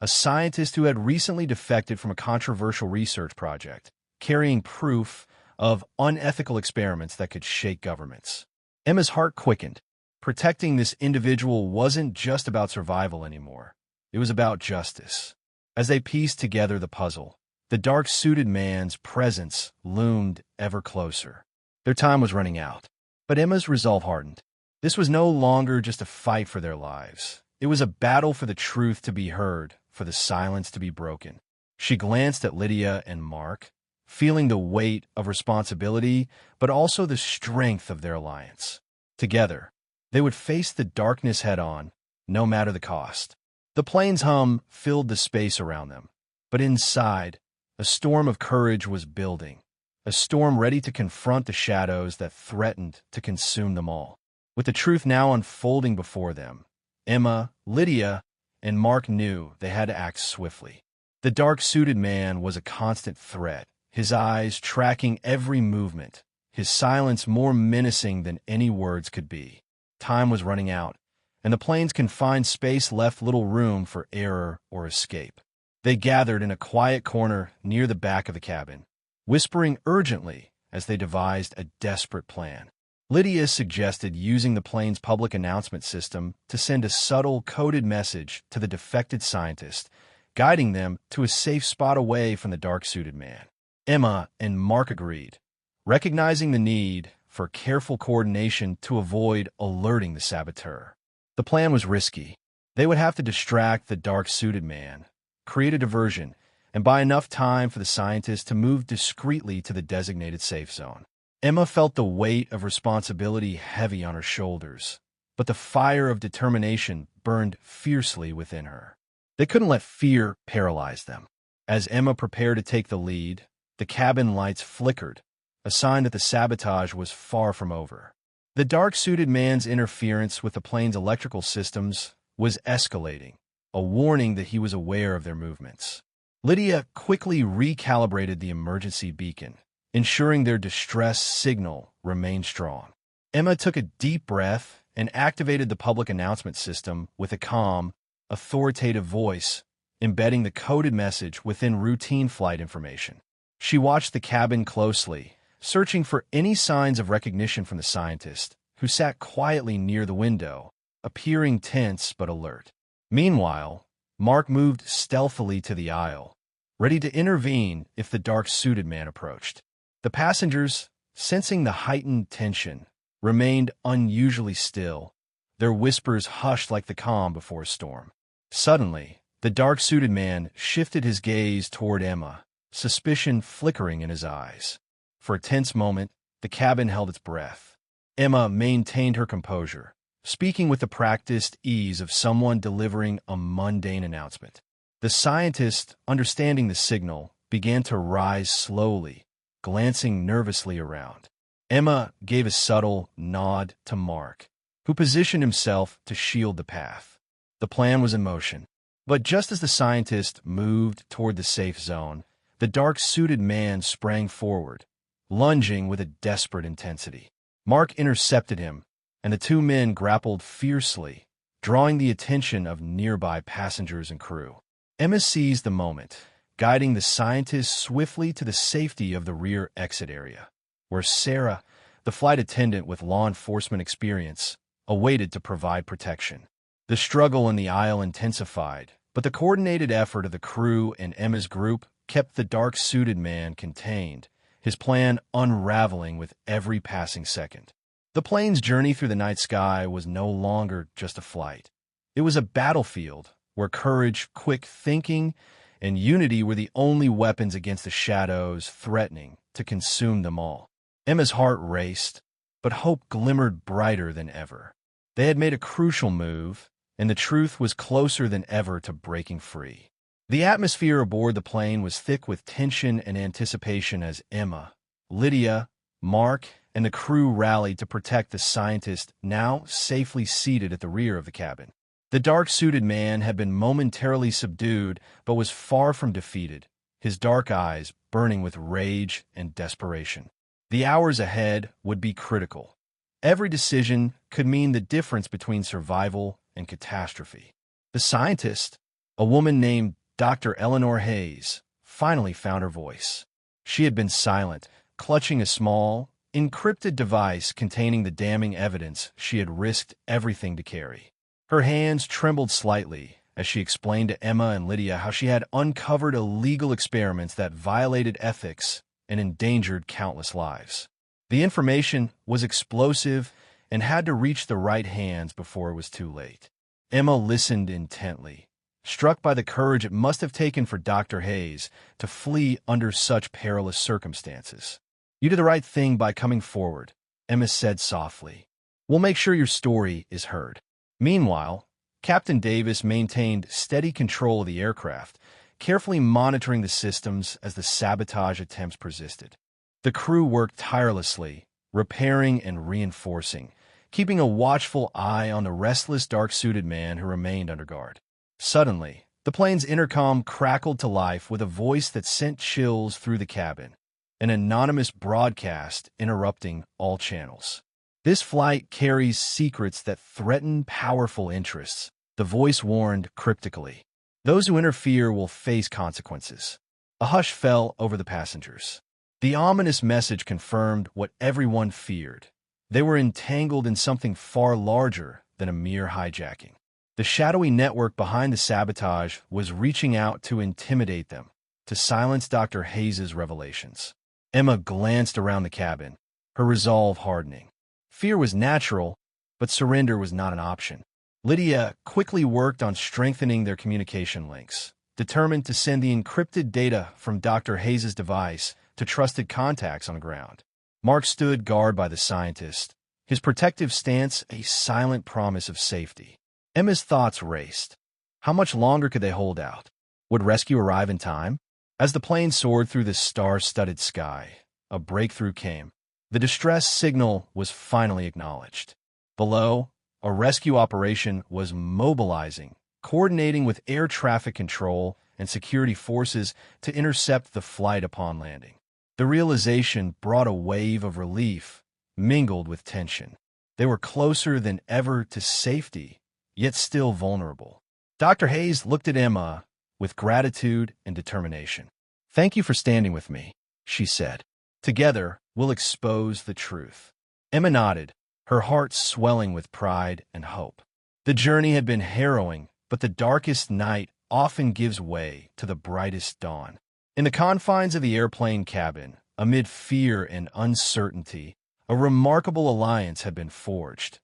a scientist who had recently defected from a controversial research project, carrying proof of unethical experiments that could shake governments. Emma's heart quickened. Protecting this individual wasn't just about survival anymore. It was about justice. As they pieced together the puzzle, the dark-suited man's presence loomed ever closer. Their time was running out, but Emma's resolve hardened. This was no longer just a fight for their lives. It was a battle for the truth to be heard, for the silence to be broken. She glanced at Lydia and Mark, feeling the weight of responsibility, but also the strength of their alliance. Together, they would face the darkness head-on, no matter the cost. The plane's hum filled the space around them, but inside, a storm of courage was building, a storm ready to confront the shadows that threatened to consume them all. With the truth now unfolding before them, Emma, Lydia, and Mark knew they had to act swiftly. The dark-suited man was a constant threat, his eyes tracking every movement, his silence more menacing than any words could be. Time was running out, and the plane's confined space left little room for error or escape. They gathered in a quiet corner near the back of the cabin, whispering urgently as they devised a desperate plan. Lydia suggested using the plane's public announcement system to send a subtle, coded message to the defected scientist, guiding them to a safe spot away from the dark-suited man. Emma and Mark agreed, recognizing the need for careful coordination to avoid alerting the saboteur. The plan was risky. They would have to distract the dark-suited man, create a diversion, and buy enough time for the scientist to move discreetly to the designated safe zone. Emma felt the weight of responsibility heavy on her shoulders, but the fire of determination burned fiercely within her. They couldn't let fear paralyze them. As Emma prepared to take the lead, the cabin lights flickered, a sign that the sabotage was far from over. The dark-suited man's interference with the plane's electrical systems was escalating, a warning that he was aware of their movements. Lydia quickly recalibrated the emergency beacon, ensuring their distress signal remained strong. Emma took a deep breath and activated the public announcement system with a calm, authoritative voice, embedding the coded message within routine flight information. She watched the cabin closely, searching for any signs of recognition from the scientist, who sat quietly near the window, appearing tense but alert. Meanwhile, Mark moved stealthily to the aisle, ready to intervene if the dark-suited man approached. The passengers, sensing the heightened tension, remained unusually still, their whispers hushed like the calm before a storm. Suddenly, the dark-suited man shifted his gaze toward Emma, suspicion flickering in his eyes. For a tense moment, the cabin held its breath. Emma maintained her composure, speaking with the practiced ease of someone delivering a mundane announcement. The scientist, understanding the signal, began to rise slowly, glancing nervously around. Emma gave a subtle nod to Mark, who positioned himself to shield the path. The plan was in motion. But just as the scientist moved toward the safe zone, the dark-suited man sprang forward, lunging with a desperate intensity. Mark intercepted him, and the two men grappled fiercely, drawing the attention of nearby passengers and crew. Emma seized the moment, guiding the scientist swiftly to the safety of the rear exit area, where Sarah, the flight attendant with law enforcement experience, awaited to provide protection. The struggle in the aisle intensified, but the coordinated effort of the crew and Emma's group kept the dark-suited man contained, his plan unraveling with every passing second. The plane's journey through the night sky was no longer just a flight. It was a battlefield where courage, quick thinking, and unity were the only weapons against the shadows threatening to consume them all. Emma's heart raced, but hope glimmered brighter than ever. They had made a crucial move, and the truth was closer than ever to breaking free. The atmosphere aboard the plane was thick with tension and anticipation as Emma, Lydia, Mark, and the crew rallied to protect the scientist now safely seated at the rear of the cabin. The dark-suited man had been momentarily subdued but was far from defeated, his dark eyes burning with rage and desperation. The hours ahead would be critical. Every decision could mean the difference between survival and catastrophe. The scientist, a woman named Dr. Eleanor Hayes, finally found her voice. She had been silent, clutching a small, encrypted device containing the damning evidence she had risked everything to carry. Her hands trembled slightly as she explained to Emma and Lydia how she had uncovered illegal experiments that violated ethics and endangered countless lives. The information was explosive and had to reach the right hands before it was too late. Emma listened intently, struck by the courage it must have taken for Dr. Hayes to flee under such perilous circumstances. "You did the right thing by coming forward," Emma said softly. "We'll make sure your story is heard." Meanwhile, Captain Davis maintained steady control of the aircraft, carefully monitoring the systems as the sabotage attempts persisted. The crew worked tirelessly, repairing and reinforcing, keeping a watchful eye on the restless dark-suited man who remained under guard. Suddenly, the plane's intercom crackled to life with a voice that sent chills through the cabin, an anonymous broadcast interrupting all channels. "This flight carries secrets that threaten powerful interests," the voice warned cryptically. "Those who interfere will face consequences." A hush fell over the passengers. The ominous message confirmed what everyone feared. They were entangled in something far larger than a mere hijacking. The shadowy network behind the sabotage was reaching out to intimidate them, to silence Dr. Hayes' revelations. Emma glanced around the cabin, her resolve hardening. Fear was natural, but surrender was not an option. Lydia quickly worked on strengthening their communication links, determined to send the encrypted data from Dr. Hayes' device to trusted contacts on the ground. Mark stood guard by the scientist, his protective stance a silent promise of safety. Emma's thoughts raced. How much longer could they hold out? Would rescue arrive in time? As the plane soared through the star-studded sky, a breakthrough came. The distress signal was finally acknowledged. Below, a rescue operation was mobilizing, coordinating with air traffic control and security forces to intercept the flight upon landing. The realization brought a wave of relief, mingled with tension. They were closer than ever to safety, yet still vulnerable. Dr. Hayes looked at Emma with gratitude and determination. "Thank you for standing with me," she said. "Together, we'll expose the truth." Emma nodded, her heart swelling with pride and hope. The journey had been harrowing, but the darkest night often gives way to the brightest dawn. In the confines of the airplane cabin, amid fear and uncertainty, a remarkable alliance had been forged,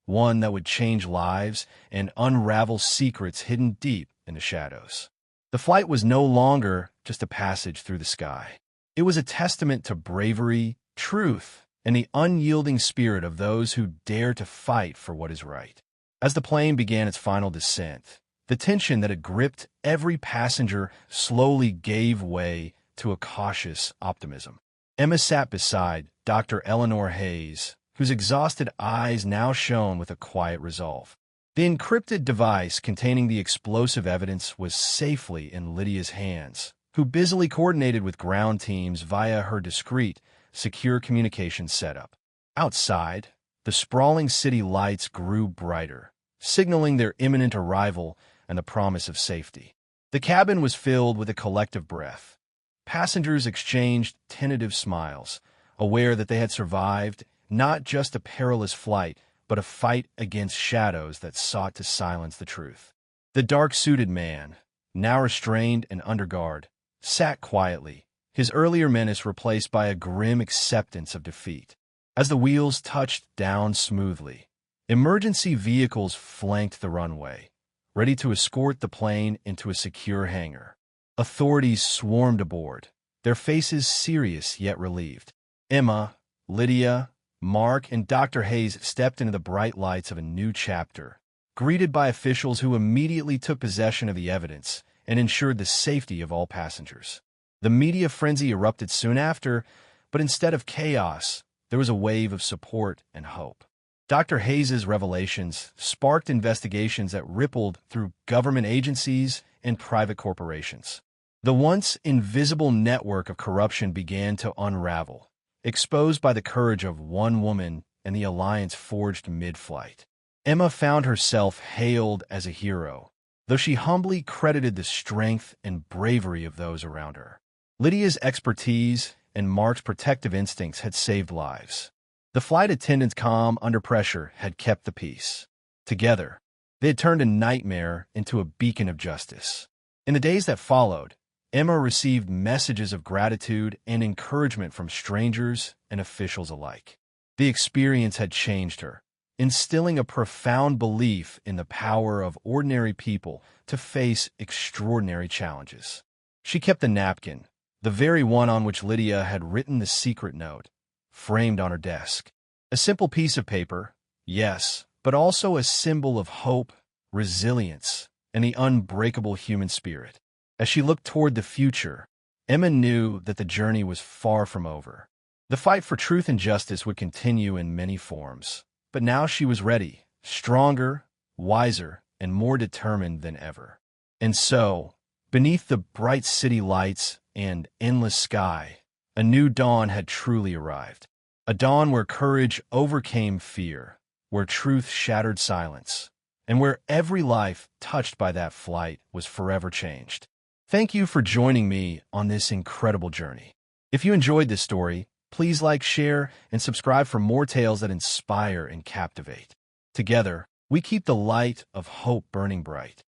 one that would change lives and unravel secrets hidden deep in the shadows. The flight was no longer just a passage through the sky. It was a testament to bravery, truth, and the unyielding spirit of those who dare to fight for what is right. As the plane began its final descent, the tension that had gripped every passenger slowly gave way to a cautious optimism. Emma sat beside Dr. Eleanor Hayes, whose exhausted eyes now shone with a quiet resolve. The encrypted device containing the explosive evidence was safely in Lydia's hands, who busily coordinated with ground teams via her discreet, secure communications setup. Outside, the sprawling city lights grew brighter, signaling their imminent arrival and the promise of safety. The cabin was filled with a collective breath. Passengers exchanged tentative smiles, aware that they had survived not just a perilous flight, but a fight against shadows that sought to silence the truth. The dark-suited man, now restrained and under guard, sat quietly, his earlier menace replaced by a grim acceptance of defeat. As the wheels touched down smoothly, emergency vehicles flanked the runway, ready to escort the plane into a secure hangar. Authorities swarmed aboard, their faces serious yet relieved. Emma, Lydia, Mark, and Dr. Hayes stepped into the bright lights of a new chapter, greeted by officials who immediately took possession of the evidence and ensured the safety of all passengers. The media frenzy erupted soon after, but instead of chaos, there was a wave of support and hope. Dr. Hayes's revelations sparked investigations that rippled through government agencies and private corporations. The once invisible network of corruption began to unravel, exposed by the courage of one woman and the alliance forged mid-flight. Emma found herself hailed as a hero, though she humbly credited the strength and bravery of those around her. Lydia's expertise and Mark's protective instincts had saved lives. The flight attendant's calm under pressure had kept the peace. Together, they had turned a nightmare into a beacon of justice. In the days that followed, Emma received messages of gratitude and encouragement from strangers and officials alike. The experience had changed her, instilling a profound belief in the power of ordinary people to face extraordinary challenges. She kept the napkin, the very one on which Lydia had written the secret note, framed on her desk. A simple piece of paper, yes, but also a symbol of hope, resilience, and the unbreakable human spirit. As she looked toward the future, Emma knew that the journey was far from over. The fight for truth and justice would continue in many forms, but now she was ready, stronger, wiser, and more determined than ever. And so, beneath the bright city lights and endless sky, a new dawn had truly arrived. A dawn where courage overcame fear, where truth shattered silence, and where every life touched by that flight was forever changed. Thank you for joining me on this incredible journey. If you enjoyed this story, please like, share, and subscribe for more tales that inspire and captivate. Together, we keep the light of hope burning bright.